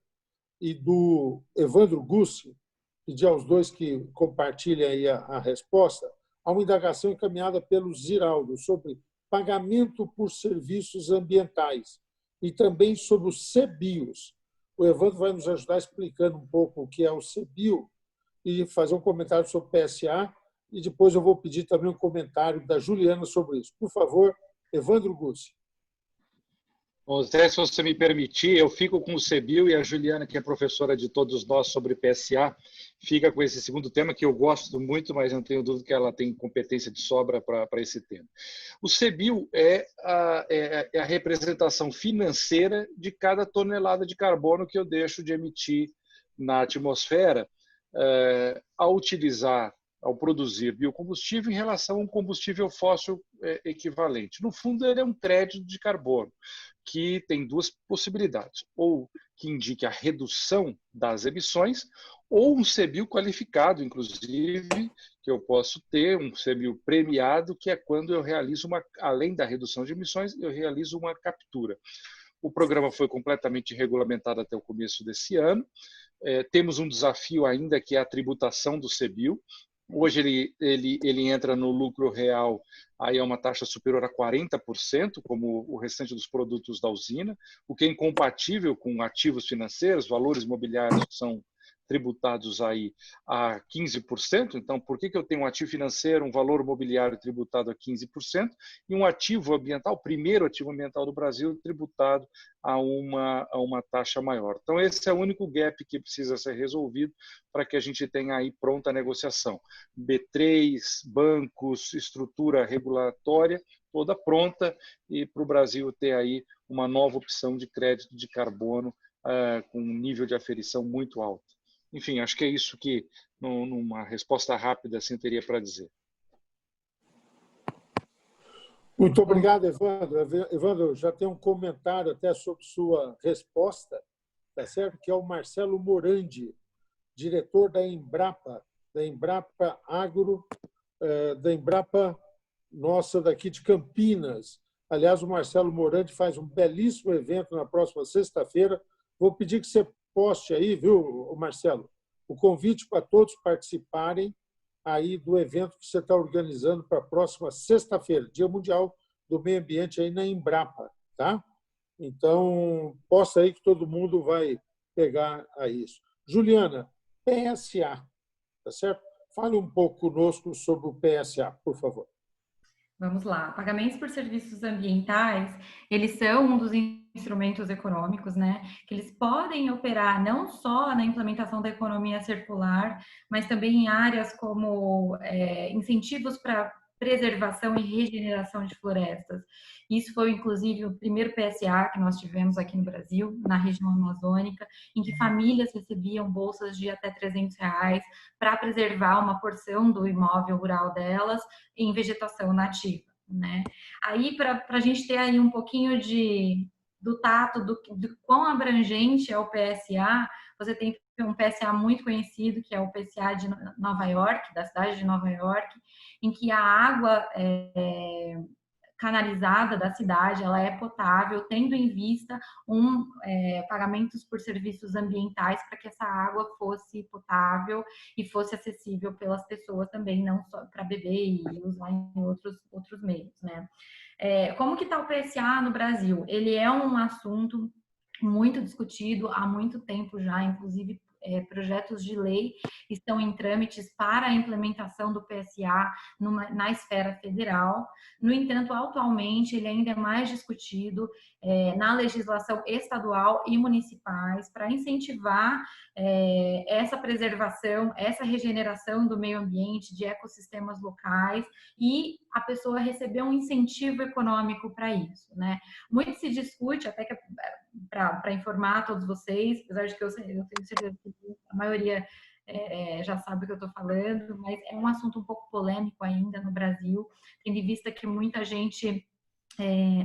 e do Evandro Gussi, pedir aos dois que compartilhem aí a resposta, a uma indagação encaminhada pelo Ziraldo sobre pagamento por serviços ambientais e também sobre os CBIOS. O Evandro vai nos ajudar explicando um pouco o que é o CBIO e fazer um comentário sobre o PSA, e depois eu vou pedir também um comentário da Juliana sobre isso. Por favor, Evandro Gussi. Bom, Zé, se você me permitir, eu fico com o CBIO e a Juliana, que é professora de todos nós sobre PSA, fica com esse segundo tema, que eu gosto muito, mas não tenho dúvida que ela tem competência de sobra para esse tema. O CBIO é a representação financeira de cada tonelada de carbono que eu deixo de emitir na atmosfera ao produzir biocombustível em relação a um combustível fóssil equivalente. No fundo, ele é um crédito de carbono, que tem duas possibilidades, ou que indique a redução das emissões, ou um CBIO qualificado, inclusive, que eu posso ter, um CBIO premiado, que é quando eu realizo, além da redução de emissões, eu realizo uma captura. O programa foi completamente regulamentado até o começo desse ano. Temos um desafio ainda, que é a tributação do CBIO. Hoje ele entra no lucro real, aí é uma taxa superior a 40%, como o restante dos produtos da usina, o que é incompatível com ativos financeiros, valores imobiliários que são tributados aí a 15%. Então, por que eu tenho um ativo financeiro, um valor imobiliário tributado a 15% e um ativo ambiental, o primeiro ativo ambiental do Brasil, tributado a uma taxa maior? Então, esse é o único gap que precisa ser resolvido para que a gente tenha aí pronta a negociação. B3, bancos, estrutura regulatória, toda pronta, e para o Brasil ter aí uma nova opção de crédito de carbono com um nível de aferição muito alto. Enfim, acho que é isso que, numa resposta rápida, assim, teria para dizer. Muito obrigado, Evandro. Evandro, já tem um comentário até sobre sua resposta, tá certo? Que é o Marcelo Morandi, diretor da Embrapa Agro, da Embrapa nossa daqui de Campinas. Aliás, o Marcelo Morandi faz um belíssimo evento na próxima sexta-feira. Vou pedir que você poste aí, viu, Marcelo, o convite para todos participarem aí do evento que você está organizando para a próxima sexta-feira, Dia Mundial do Meio Ambiente aí na Embrapa, tá? Então, posta aí que todo mundo vai pegar a isso. Juliana, PSA, tá certo? Fale um pouco conosco sobre o PSA, por favor. Vamos lá. Pagamentos por serviços ambientais, eles são um dos instrumentos econômicos, né, que eles podem operar não só na implementação da economia circular, mas também em áreas como incentivos para preservação e regeneração de florestas. Isso foi, inclusive, o primeiro PSA que nós tivemos aqui no Brasil, na região amazônica, em que famílias recebiam bolsas de até R$300 para preservar uma porção do imóvel rural delas em vegetação nativa, né? Aí, para a gente ter aí um pouquinho do tato do quão abrangente é o PSA, você tem um PSA muito conhecido, que é o PSA de Nova York, da cidade de Nova York, em que a água canalizada da cidade, ela é potável, tendo em vista pagamentos por serviços ambientais para que essa água fosse potável e fosse acessível pelas pessoas também, não só para beber e usar em outros meios, né? Como que está o PSA no Brasil? Ele é um assunto muito discutido há muito tempo já, inclusive projetos de lei estão em trâmites para a implementação do PSA na esfera federal. No entanto, atualmente, ele ainda é mais discutido na legislação estadual e municipais para incentivar essa preservação, essa regeneração do meio ambiente, de ecossistemas locais e a pessoa receber um incentivo econômico para isso, né? Muito se discute, até que para informar a todos vocês, apesar de que eu tenho certeza que a maioria já sabe o que eu estou falando, mas é um assunto um pouco polêmico ainda no Brasil, tendo em vista que muita gente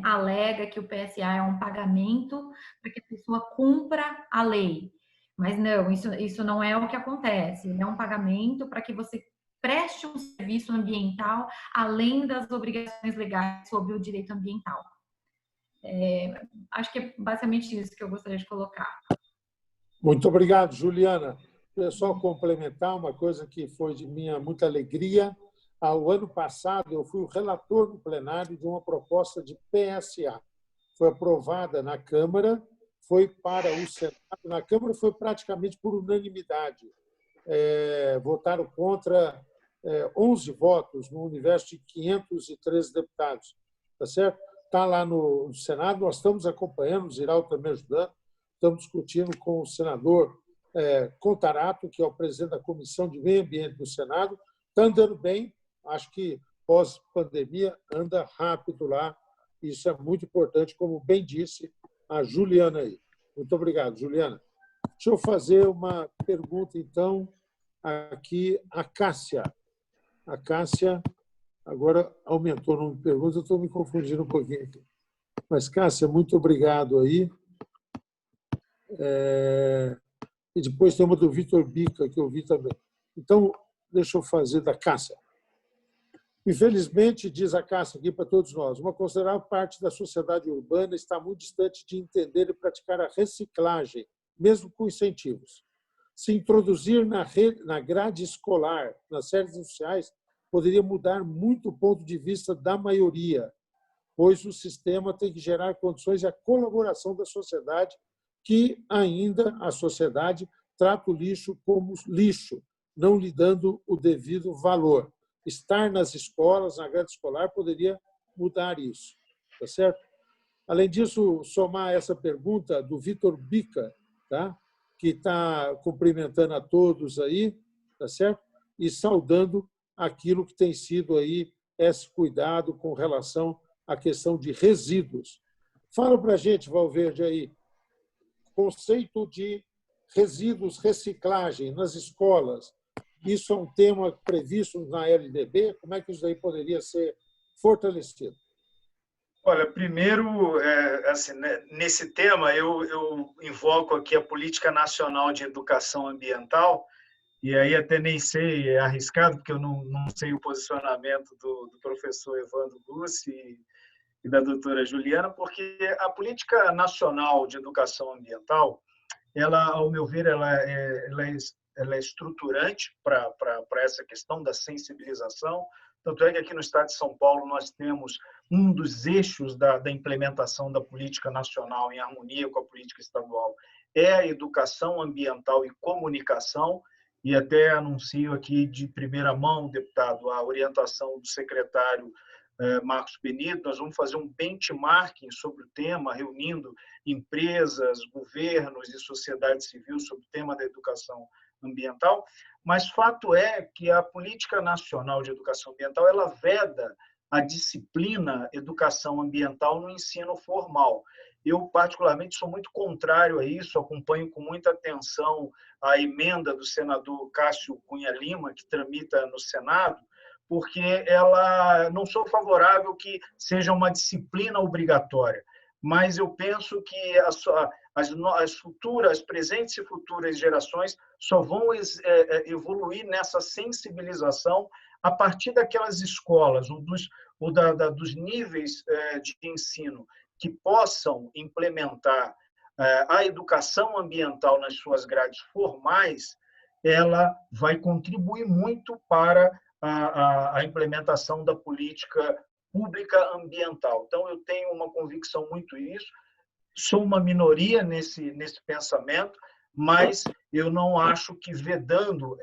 alega que o PSA é um pagamento para que a pessoa cumpra a lei. Mas não, isso não é o que acontece. Ele é um pagamento para que você preste um serviço ambiental além das obrigações legais sobre o direito ambiental. Acho que é basicamente isso que eu gostaria de colocar. Muito obrigado, Juliana. Só complementar uma coisa que foi de minha muita alegria. O ano passado, eu fui o relator no plenário de uma proposta de PSA. Foi aprovada na Câmara, foi para o Senado. Na Câmara foi praticamente por unanimidade. Votaram contra 11 votos no universo de 513 deputados. Tá certo? Está lá no Senado, nós estamos acompanhando, o Ziraldo também ajudando, estamos discutindo com o senador Contarato, que é o presidente da Comissão de Meio Ambiente do Senado. Está andando bem, acho que pós-pandemia anda rápido lá, isso é muito importante, como bem disse a Juliana aí. Muito obrigado, Juliana. Deixa eu fazer uma pergunta, então, aqui a Cássia. A Cássia agora aumentou o número de perguntas, eu estou me confundindo um pouquinho aqui. Mas, Cássia, muito obrigado aí. E depois tem uma do Vitor Bica, que eu vi também. Então, deixa eu fazer da Cássia. Infelizmente, diz a Cássia aqui para todos nós, uma considerável parte da sociedade urbana está muito distante de entender e praticar a reciclagem, mesmo com incentivos. Se introduzir na grade escolar, nas séries iniciais, poderia mudar muito o ponto de vista da maioria, pois o sistema tem que gerar condições e a colaboração da sociedade, que ainda a sociedade trata o lixo como lixo, não lhe dando o devido valor. Estar nas escolas, na grade escolar, poderia mudar isso. Tá certo? Além disso, somar essa pergunta do Vitor Bica, tá? Que está cumprimentando a todos aí, tá certo? E saudando aquilo que tem sido aí esse cuidado com relação à questão de resíduos. Fala para a gente, Valverde, aí, conceito de resíduos, reciclagem nas escolas. Isso é um tema previsto na LDB? Como é que isso aí poderia ser fortalecido? Olha, primeiro, assim, né, nesse tema, eu invoco aqui a Política Nacional de Educação Ambiental, e aí até nem sei, é arriscado, porque eu não sei o posicionamento do professor Evandro Lucci, e da doutora Juliana, porque a Política Nacional de Educação Ambiental, ela, ao meu ver, ela é estruturante para essa questão da sensibilização. Tanto é que aqui no estado de São Paulo nós temos um dos eixos da implementação da política nacional em harmonia com a política estadual é a educação ambiental e comunicação, e até anuncio aqui de primeira mão, deputado, a orientação do secretário Marcos Benito. Nós vamos fazer um benchmarking sobre o tema, reunindo empresas, governos e sociedade civil sobre o tema da educação ambiental, mas fato é que a Política Nacional de Educação Ambiental ela veda a disciplina educação ambiental no ensino formal. Eu, particularmente, sou muito contrário a isso, acompanho com muita atenção a emenda do senador Cássio Cunha Lima, que tramita no Senado, porque ela não sou favorável que seja uma disciplina obrigatória, mas eu penso que as presentes e futuras gerações só vão evoluir nessa sensibilização a partir daquelas escolas dos níveis de ensino que possam implementar a educação ambiental nas suas grades formais. Ela vai contribuir muito para a implementação da política pública ambiental. Então, eu tenho uma convicção muito nisso. Sou uma minoria nesse pensamento, mas eu não acho que vedando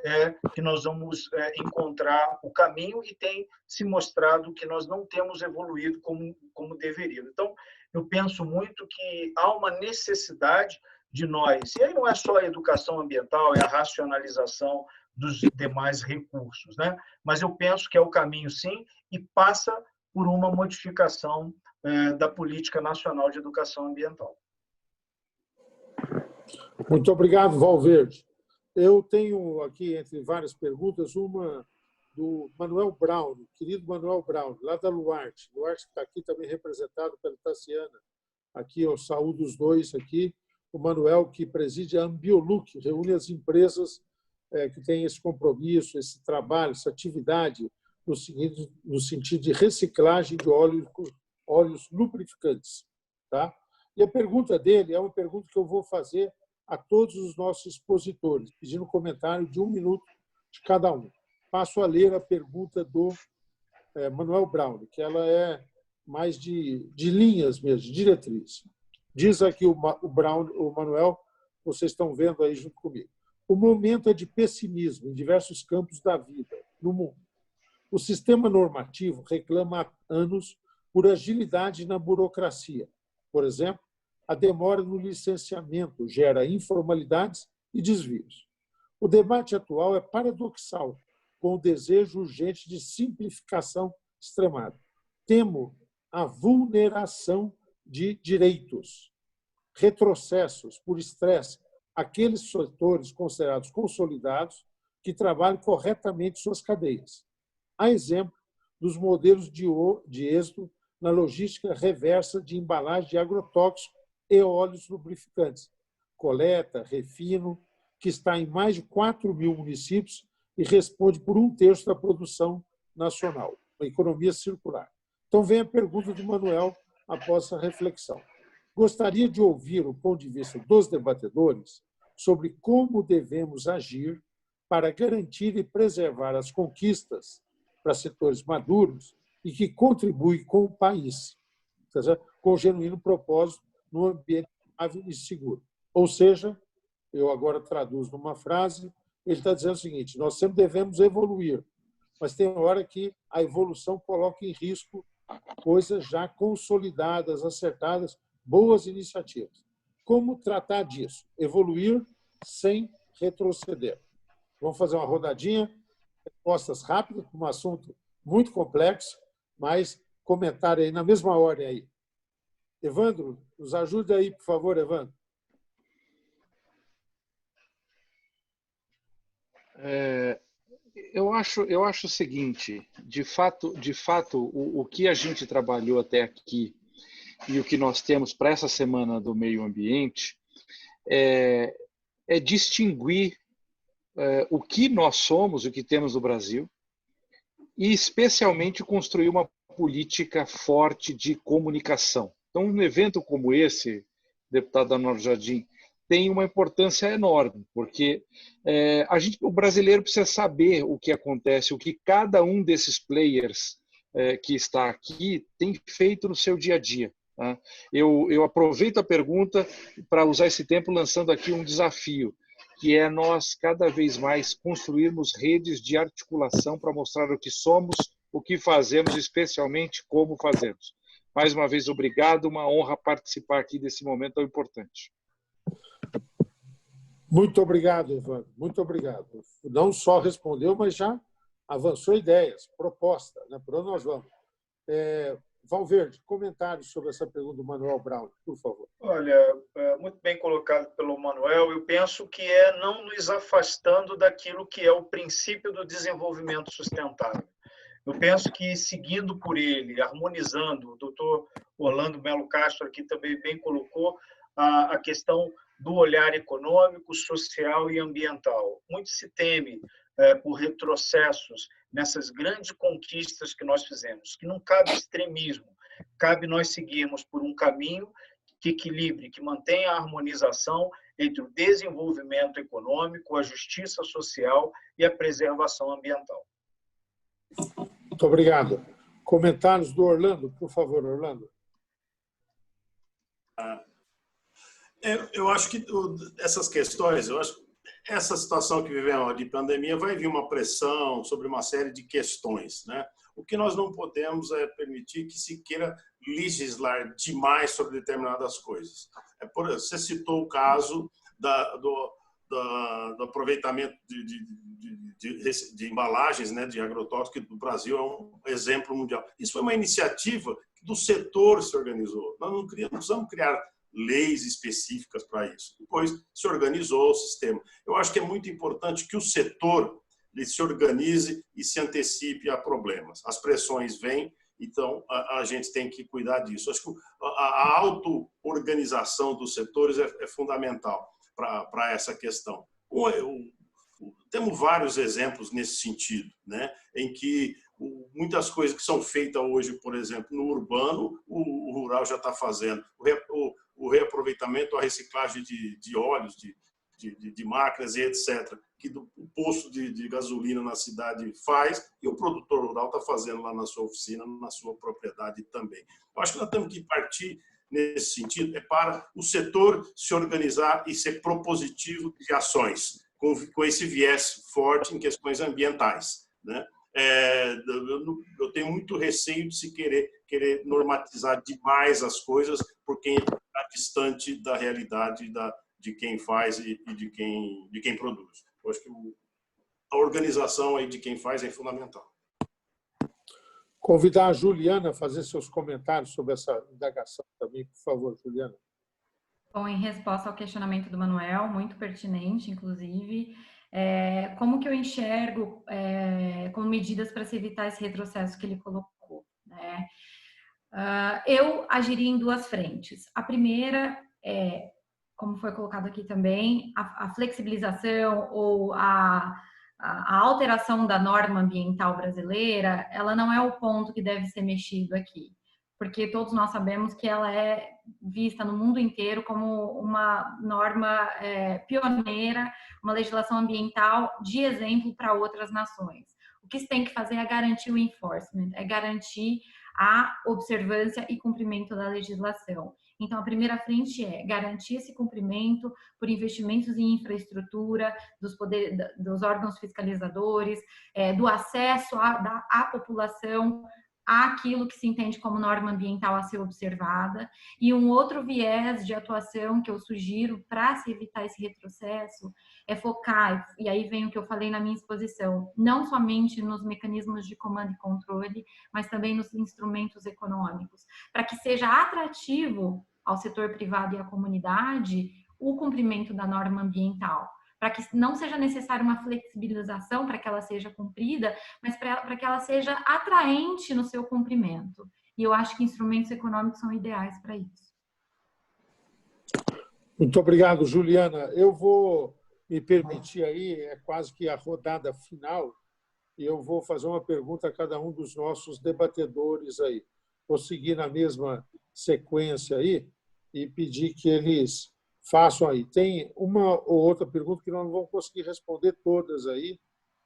que nós vamos encontrar o caminho, e tem se mostrado que nós não temos evoluído como deveríamos. Então, eu penso muito que há uma necessidade de nós, e aí não é só a educação ambiental, é a racionalização dos demais recursos, né? Mas eu penso que é o caminho, sim, e passa por uma modificação da Política Nacional de Educação Ambiental. Muito obrigado, Valverde. Eu tenho aqui, entre várias perguntas, uma do Manuel Brown, querido Manuel Brown, lá da Luarte. Luarte está aqui também representado pela Tassiana. Aqui eu saúdo os dois aqui. O Manuel, que preside a Ambioluc, reúne as empresas que têm esse compromisso, esse trabalho, essa atividade no sentido de reciclagem de óleos lubrificantes. Tá? E a pergunta dele é uma pergunta que eu vou fazer a todos os nossos expositores, pedindo um comentário de 1 minuto de cada um. Passo a ler a pergunta do Manuel Brown, que ela é mais de linhas mesmo, de diretriz. Diz aqui o Manuel, vocês estão vendo aí junto comigo. O momento é de pessimismo em diversos campos da vida no mundo. O sistema normativo reclama há anos por agilidade na burocracia. Por exemplo, a demora no licenciamento gera informalidades e desvios. O debate atual é paradoxal, com o desejo urgente de simplificação extremada. Temo a vulneração de direitos, retrocessos por estresse àqueles setores considerados consolidados que trabalham corretamente suas cadeias. Há exemplo dos modelos de êxito na logística reversa de embalagem de agrotóxicos e óleos lubrificantes, coleta, refino, que está em mais de 4.000 municípios e responde por 1/3 da produção nacional, uma economia circular. Então, vem a pergunta do Manuel após essa reflexão. Gostaria de ouvir o ponto de vista dos debatedores sobre como devemos agir para garantir e preservar as conquistas para setores maduros e que contribuem com o país, com o genuíno propósito no ambiente estável e seguro. Ou seja, eu agora traduzo numa frase, ele está dizendo o seguinte: nós sempre devemos evoluir, mas tem hora que a evolução coloca em risco coisas já consolidadas, acertadas, boas iniciativas. Como tratar disso? Evoluir sem retroceder. Vamos fazer uma rodadinha, respostas rápidas, um assunto muito complexo, mas comentário aí na mesma ordem aí. Evandro, nos ajude aí, por favor, Evandro. Eu acho o seguinte, de fato, o que a gente trabalhou até aqui e o que nós temos para essa semana do meio ambiente é distinguir o que nós somos, o que temos no Brasil, e especialmente construir uma política forte de comunicação. Então, um evento como esse, deputado Arnaldo Jardim, tem uma importância enorme, porque o brasileiro precisa saber o que acontece, o que cada um desses players que está aqui tem feito no seu dia a dia. Tá? Eu aproveito a pergunta para usar esse tempo lançando aqui um desafio, que é nós cada vez mais construirmos redes de articulação para mostrar o que somos, o que fazemos, especialmente como fazemos. Mais uma vez, obrigado, uma honra participar aqui desse momento tão importante. Muito obrigado, Evandro, muito obrigado. Não só respondeu, mas já avançou ideias, proposta, né? Por onde nós vamos. Valverde, comentários sobre essa pergunta do Manuel Brown, por favor. Olha, muito bem colocado pelo Manuel. Eu penso que é não nos afastando daquilo que é o princípio do desenvolvimento sustentável. Eu penso que, seguindo por ele, harmonizando, o doutor Orlando Melo Castro aqui também bem colocou a questão do olhar econômico, social e ambiental. Muito se teme por retrocessos nessas grandes conquistas que nós fizemos, que não cabe extremismo, cabe nós seguirmos por um caminho que equilibre, que mantenha a harmonização entre o desenvolvimento econômico, a justiça social e a preservação ambiental. Muito obrigado. Comentários do Orlando, por favor, Orlando. Eu acho que essas questões, essa situação que vivemos de pandemia vai vir uma pressão sobre uma série de questões, né? O que nós não podemos é permitir que se queira legislar demais sobre determinadas coisas. Você citou o caso do aproveitamento de embalagens, né, de agrotóxicos, que no Brasil é um exemplo mundial. Isso foi uma iniciativa que do setor se organizou. Nós não precisamos criar leis específicas para isso. Depois se organizou o sistema. Eu acho que é muito importante que o setor se organize e se antecipe a problemas. As pressões vêm, então a gente tem que cuidar disso. Acho que a auto-organização dos setores é fundamental para essa questão. Temos vários exemplos nesse sentido, né, em que muitas coisas que são feitas hoje, por exemplo, no urbano, o rural já está fazendo. O reaproveitamento, a reciclagem de óleos, de máquinas e etc., que o posto de gasolina na cidade faz e o produtor rural está fazendo lá na sua oficina, na sua propriedade também. Eu acho que nós temos que partir nesse sentido, para o setor se organizar e ser propositivo de ações, com esse viés forte em questões ambientais, né? Eu tenho muito receio de se querer normatizar demais as coisas por quem está distante da realidade de quem faz e de quem produz. Eu acho que a organização aí de quem faz é fundamental. Convidar a Juliana a fazer seus comentários sobre essa indagação também, por favor, Juliana. Bom, em resposta ao questionamento do Manuel, muito pertinente, inclusive, como que eu enxergo como medidas para se evitar esse retrocesso que ele colocou, né? Eu agiria em duas frentes. A primeira é, como foi colocado aqui também, a flexibilização ou a alteração da norma ambiental brasileira, ela não é o ponto que deve ser mexido aqui, porque todos nós sabemos que ela é vista no mundo inteiro como uma norma pioneira, uma legislação ambiental de exemplo para outras nações. O que se tem que fazer é garantir o enforcement, é garantir a observância e cumprimento da legislação. Então, a primeira frente é garantir esse cumprimento por investimentos em infraestrutura, dos órgãos fiscalizadores, do acesso à população àquilo que se entende como norma ambiental a ser observada. E um outro viés de atuação que eu sugiro para se evitar esse retrocesso é focar, e aí vem o que eu falei na minha exposição, não somente nos mecanismos de comando e controle, mas também nos instrumentos econômicos, para que seja atrativo ao setor privado e à comunidade o cumprimento da norma ambiental, para que não seja necessária uma flexibilização para que ela seja cumprida, mas para que ela seja atraente no seu cumprimento. E eu acho que instrumentos econômicos são ideais para isso. Muito obrigado, Juliana. Eu vou me permitir aí, é quase que a rodada final, e eu vou fazer uma pergunta a cada um dos nossos debatedores aí. Vou seguir na mesma sequência aí e pedir que eles façam aí. Tem uma ou outra pergunta que nós não vamos conseguir responder todas aí.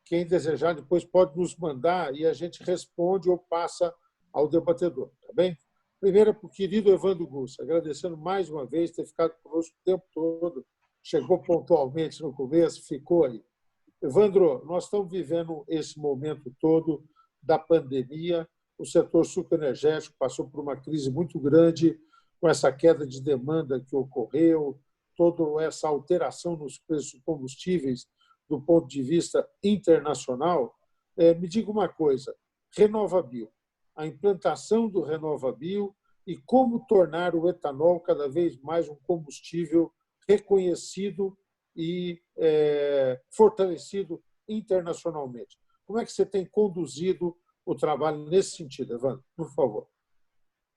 Quem desejar depois pode nos mandar e a gente responde ou passa ao debatedor, tá bem? Primeiro, para o querido Evandro Gussa, agradecendo mais uma vez ter ficado conosco o tempo todo, chegou pontualmente no começo, ficou aí. Evandro, nós estamos vivendo esse momento todo da pandemia, o setor sucroenergético passou por uma crise muito grande, com essa queda de demanda que ocorreu, toda essa alteração nos preços dos combustíveis do ponto de vista internacional. Me diga uma coisa, RenovaBio, a implantação do RenovaBio e como tornar o etanol cada vez mais um combustível reconhecido e fortalecido internacionalmente. Como é que você tem conduzido o trabalho nesse sentido, Evandro? Por favor.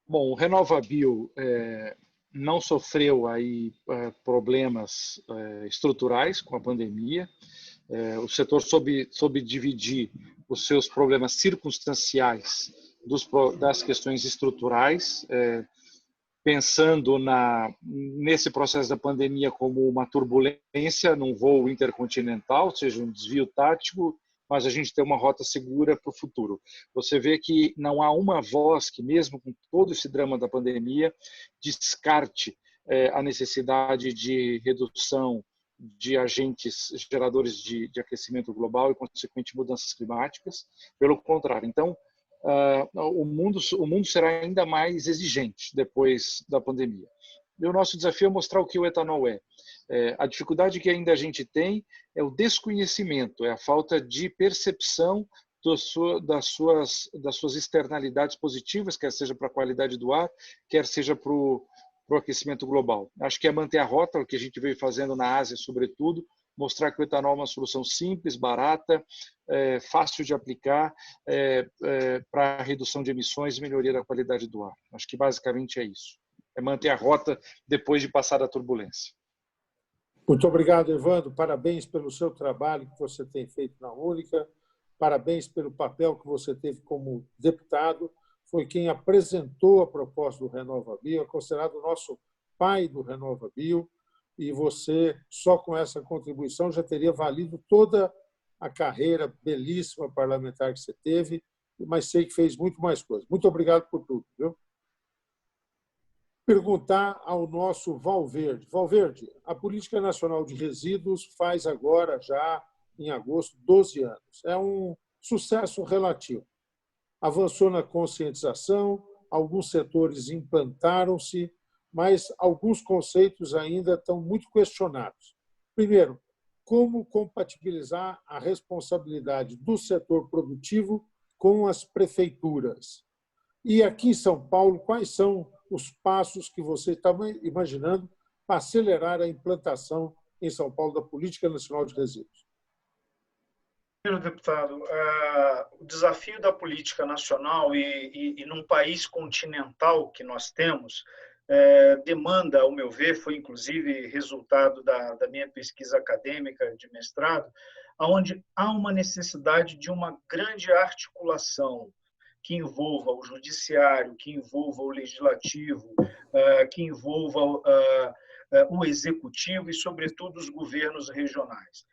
Bom, o RenovaBio não sofreu aí problemas estruturais com a pandemia. O setor soube dividir os seus problemas circunstanciais das questões estruturais, pensando nesse processo da pandemia como uma turbulência num voo intercontinental, ou seja, um desvio tático, mas a gente tem uma rota segura para o futuro. Você vê que não há uma voz que, mesmo com todo esse drama da pandemia, descarte a necessidade de redução de agentes geradores de aquecimento global e, consequente, mudanças climáticas. Pelo contrário. Então, o mundo será ainda mais exigente depois da pandemia. E o nosso desafio é mostrar o que o etanol é. A dificuldade que ainda a gente tem é o desconhecimento, é a falta de percepção das suas externalidades positivas, quer seja para a qualidade do ar, quer seja para o aquecimento global. Acho que é manter a rota, o que a gente veio fazendo na Ásia, sobretudo, mostrar que o etanol é uma solução simples, barata, fácil de aplicar para a redução de emissões e melhoria da qualidade do ar. Acho que basicamente é isso. É manter a rota depois de passar a turbulência. Muito obrigado, Evandro. Parabéns pelo seu trabalho que você tem feito na Única. Parabéns pelo papel que você teve como deputado. Foi quem apresentou a proposta do RenovaBio, é considerado o nosso pai do RenovaBio. E você, só com essa contribuição, já teria valido toda a carreira belíssima parlamentar que você teve, mas sei que fez muito mais coisas. Muito obrigado por tudo. Viu? Perguntar ao nosso Valverde. Valverde, a Política Nacional de Resíduos faz agora, já em agosto, 12 anos. É um sucesso relativo. Avançou na conscientização, alguns setores implantaram-se, mas alguns conceitos ainda estão muito questionados. Primeiro, como compatibilizar a responsabilidade do setor produtivo com as prefeituras? E aqui em São Paulo, quais são os passos que você está imaginando para acelerar a implantação em São Paulo da Política Nacional de Resíduos? Primeiro, deputado, o desafio da política nacional e num país continental que nós temos, demanda, ao meu ver, foi inclusive resultado da minha pesquisa acadêmica de mestrado, onde há uma necessidade de uma grande articulação que envolva o judiciário, que envolva o legislativo, que envolva o executivo e, sobretudo, os governos regionais.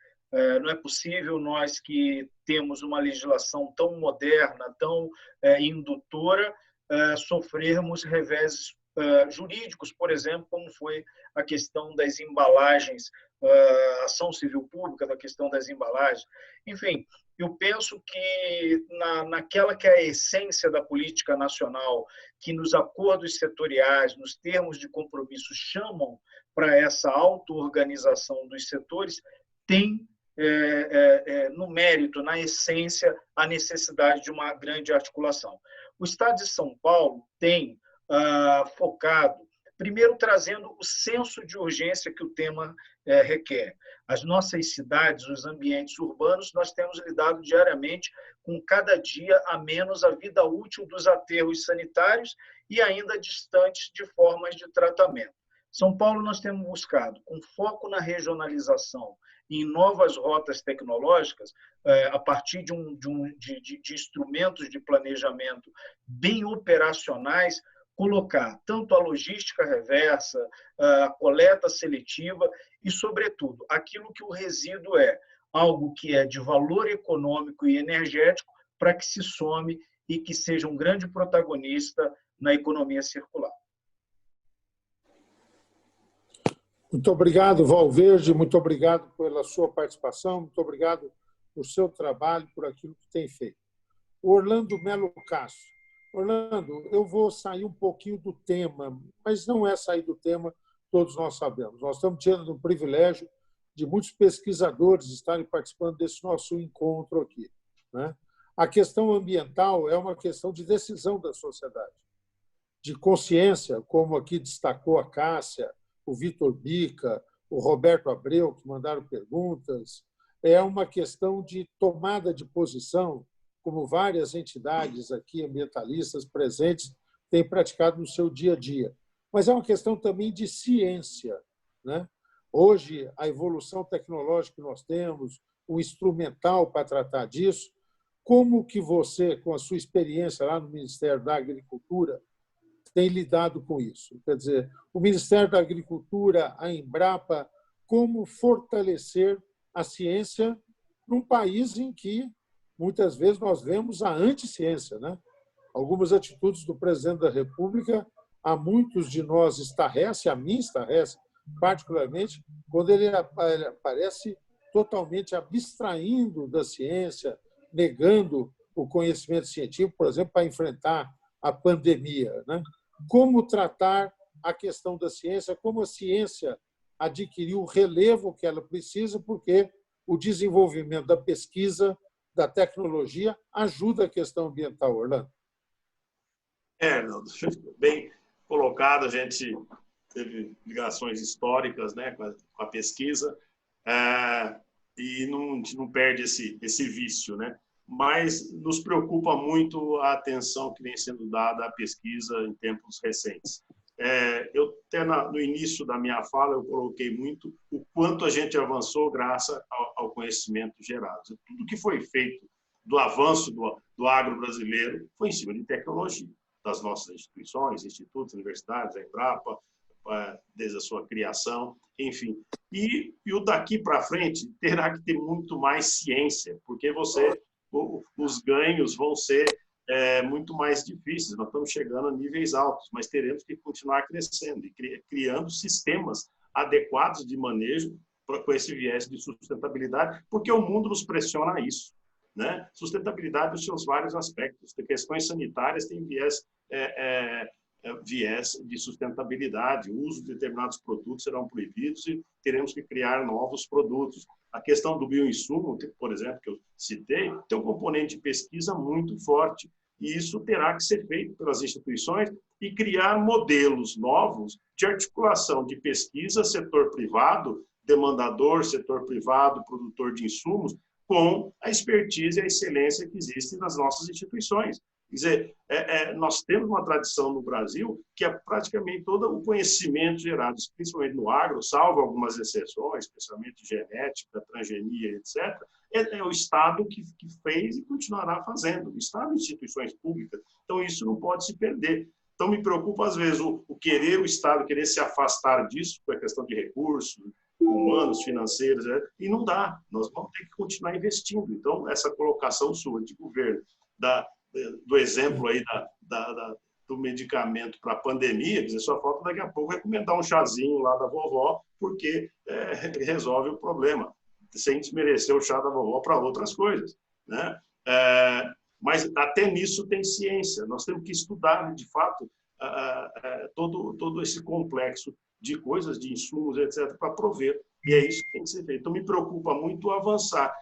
Não é possível nós que temos uma legislação tão moderna, tão indutora, sofrermos reveses jurídicos, por exemplo, como foi a questão das embalagens, a ação civil pública da questão das embalagens. Enfim, eu penso que naquela que é a essência da política nacional, que nos acordos setoriais, nos termos de compromisso, chamam para essa auto-organização dos setores, tem no mérito, na essência, a necessidade de uma grande articulação. O Estado de São Paulo tem focado, primeiro trazendo o senso de urgência que o tema requer. As nossas cidades, os ambientes urbanos, nós temos lidado diariamente com cada dia a menos a vida útil dos aterros sanitários e ainda distantes de formas de tratamento. São Paulo nós temos buscado, com foco na regionalização em novas rotas tecnológicas, a partir de instrumentos de planejamento bem operacionais, colocar tanto a logística reversa, a coleta seletiva e, sobretudo, aquilo que o resíduo é, algo que é de valor econômico e energético, para que se some e que seja um grande protagonista na economia circular. Muito obrigado, Valverde, muito obrigado pela sua participação, muito obrigado por seu trabalho, por aquilo que tem feito. Orlando Melo Castro. Orlando, eu vou sair um pouquinho do tema, mas não é sair do tema, todos nós sabemos. Nós estamos tendo o privilégio de muitos pesquisadores estarem participando desse nosso encontro aqui, né? A questão ambiental é uma questão de decisão da sociedade, de consciência, como aqui destacou a Cássia, o Vitor Bica, o Roberto Abreu, que mandaram perguntas. É uma questão de tomada de posição, como várias entidades aqui ambientalistas presentes têm praticado no seu dia a dia. Mas é uma questão também de ciência, né? Hoje, a evolução tecnológica que nós temos, o instrumental para tratar disso, como que você, com a sua experiência lá no Ministério da Agricultura, tem lidado com isso? Quer dizer, o Ministério da Agricultura, a Embrapa, como fortalecer a ciência num país em que, muitas vezes, nós vemos a anticiência, né? Algumas atitudes do presidente da República, a muitos de nós estarrece, a mim estarrece, particularmente, quando ele aparece totalmente abstraindo da ciência, negando o conhecimento científico, por exemplo, para enfrentar a pandemia, né? Como tratar a questão da ciência, como a ciência adquiriu o relevo que ela precisa, porque o desenvolvimento da pesquisa, da tecnologia, ajuda a questão ambiental, Orlando. Arnaldo, bem colocado, a gente teve ligações históricas, né, com a pesquisa, e não perde esse vício, né? Mas nos preocupa muito a atenção que vem sendo dada à pesquisa em tempos recentes. Eu até no início da minha fala eu coloquei muito o quanto a gente avançou graças ao conhecimento gerado. Tudo que foi feito do avanço do agro brasileiro foi em cima de tecnologia, das nossas instituições, institutos, universidades, a Embrapa, desde a sua criação, enfim. E o daqui para frente terá que ter muito mais ciência, porque os ganhos vão ser muito mais difíceis. Nós estamos chegando a níveis altos, mas teremos que continuar crescendo e criando sistemas adequados de manejo com esse viés de sustentabilidade, porque o mundo nos pressiona a isso, né? Sustentabilidade nos seus vários aspectos. Questões sanitárias têm viés de sustentabilidade. O uso de determinados produtos serão proibidos e teremos que criar novos produtos. A questão do bioinsumo, por exemplo, que eu citei, tem um componente de pesquisa muito forte. E isso terá que ser feito pelas instituições e criar modelos novos de articulação de pesquisa, setor privado, demandador, setor privado, produtor de insumos, com a expertise e a excelência que existe nas nossas instituições. Quer dizer, nós temos uma tradição no Brasil que é praticamente todo o conhecimento gerado, principalmente no agro, salvo algumas exceções, especialmente genética, transgenia, etc., é o Estado que fez e continuará fazendo. O Estado e instituições públicas. Então, isso não pode se perder. Então, me preocupa, às vezes, o Estado querer se afastar disso, por questão de recursos humanos, financeiros, e não dá. Nós vamos ter que continuar investindo. Então, essa colocação sua de governo, do exemplo aí do medicamento para a pandemia, quer dizer, só falta daqui a pouco recomendar um chazinho lá da vovó, porque resolve o problema, sem desmerecer o chá da vovó para outras coisas, né? Mas até nisso tem ciência. Nós temos que estudar, de fato, todo esse complexo de coisas, de insumos, etc., para prover. E é isso que tem que ser feito. Então, me preocupa muito avançar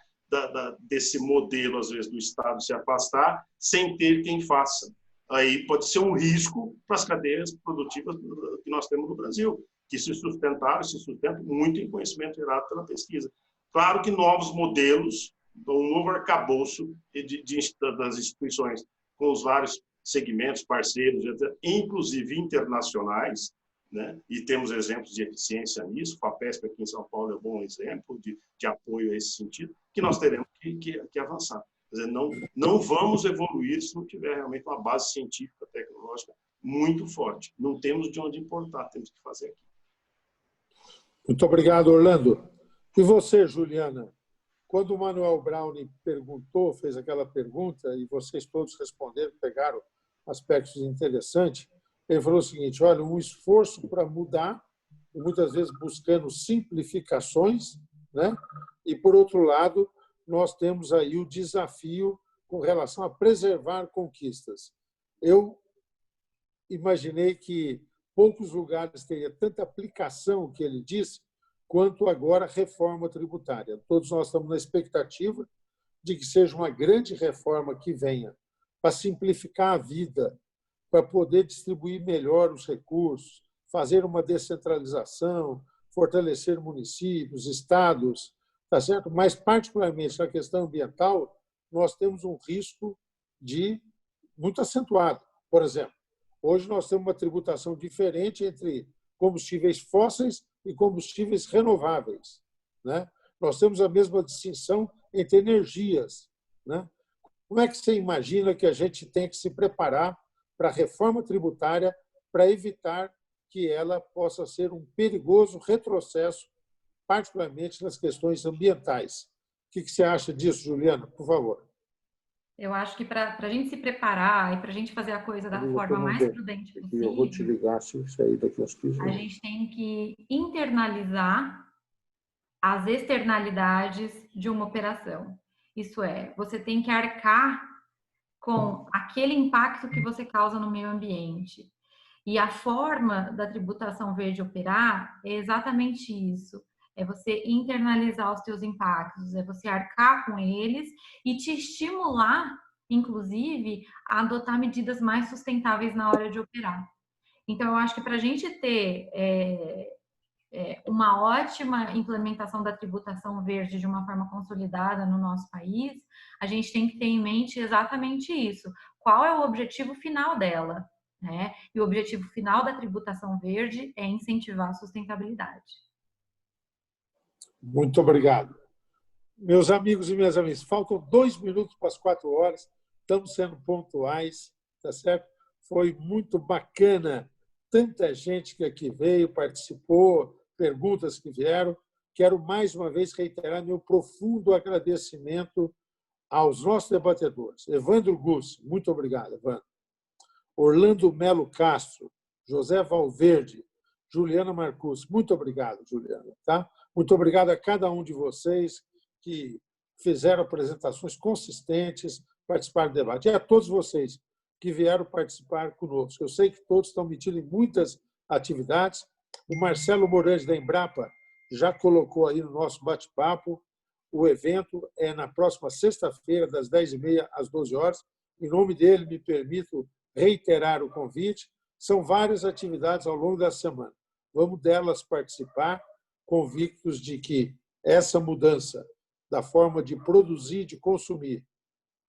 desse modelo, às vezes, do Estado se afastar sem ter quem faça. Aí pode ser um risco para as cadeias produtivas que nós temos no Brasil, que se sustentam muito em conhecimento gerado pela pesquisa. Claro que novos modelos, um novo arcabouço das instituições, com os vários segmentos, parceiros, etc., inclusive internacionais, né? E temos exemplos de eficiência nisso. O FAPESP aqui em São Paulo é um bom exemplo de apoio a esse sentido, que nós teremos que avançar. Quer dizer, não vamos evoluir se não tiver realmente uma base científica, tecnológica muito forte. Não temos de onde importar, temos que fazer aqui. Muito obrigado, Orlando. E você, Juliana? Quando o Manuel Browne perguntou, fez aquela pergunta, e vocês todos responderam, pegaram aspectos interessantes, ele falou o seguinte: olha, um esforço para mudar, e muitas vezes buscando simplificações, né? E, por outro lado, nós temos aí o desafio com relação a preservar conquistas. Eu imaginei que poucos lugares teriam tanta aplicação, que ele disse, quanto agora a reforma tributária. Todos nós estamos na expectativa de que seja uma grande reforma que venha para simplificar a vida, para poder distribuir melhor os recursos, fazer uma descentralização, fortalecer municípios, estados, tá certo? Mas, particularmente na questão ambiental, nós temos um risco muito acentuado. Por exemplo, hoje nós temos uma tributação diferente entre combustíveis fósseis e combustíveis renováveis, né? Nós temos a mesma distinção entre energias, né? Como é que você imagina que a gente tem que se preparar para a reforma tributária para evitar que ela possa ser um perigoso retrocesso, particularmente nas questões ambientais? O que você acha disso, Juliana? Por favor. Eu acho que para a gente se preparar e para a gente fazer a coisa da forma mais prudente possível, eu vou te ligar se sair daqui uns 15 minutos. A gente tem que internalizar as externalidades de uma operação. Isso é, você tem que arcar com aquele impacto que você causa no meio ambiente. E a forma da tributação verde operar é exatamente isso. É você internalizar os seus impactos, é você arcar com eles e te estimular, inclusive, a adotar medidas mais sustentáveis na hora de operar. Então, eu acho que para a gente ter uma ótima implementação da tributação verde de uma forma consolidada no nosso país, a gente tem que ter em mente exatamente isso. Qual é o objetivo final dela, né? E o objetivo final da tributação verde é incentivar a sustentabilidade. Muito obrigado. Meus amigos e minhas amigas, faltam 2 minutos para as 4 horas, estamos sendo pontuais, tá certo? Foi muito bacana, tanta gente que aqui veio, participou, perguntas que vieram. Quero mais uma vez reiterar meu profundo agradecimento aos nossos debatedores. Evandro Gussi, muito obrigado, Evandro. Orlando Melo Castro, José Valverde, Juliana Marcus, muito obrigado, Juliana. Tá? Muito obrigado a cada um de vocês que fizeram apresentações consistentes, participaram do debate. E a todos vocês que vieram participar conosco. Eu sei que todos estão metidos em muitas atividades. O Marcelo Morante da Embrapa já colocou aí no nosso bate-papo. O evento é na próxima sexta-feira, das 10h30 às 12 horas. Em nome dele, me permito reiterar o convite. São várias atividades ao longo da semana. Vamos delas participar, convictos de que essa mudança da forma de produzir, de consumir,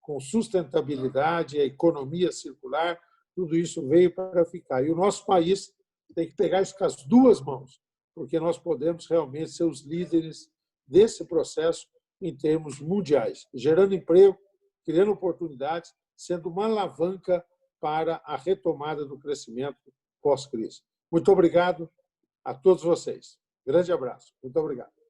com sustentabilidade, a economia circular, tudo isso veio para ficar. E o nosso país tem que pegar isso com as duas mãos, porque nós podemos realmente ser os líderes desse processo em termos mundiais, gerando emprego, criando oportunidades, sendo uma alavanca para a retomada do crescimento pós-crise. Muito obrigado a todos vocês. Grande abraço. Muito obrigado.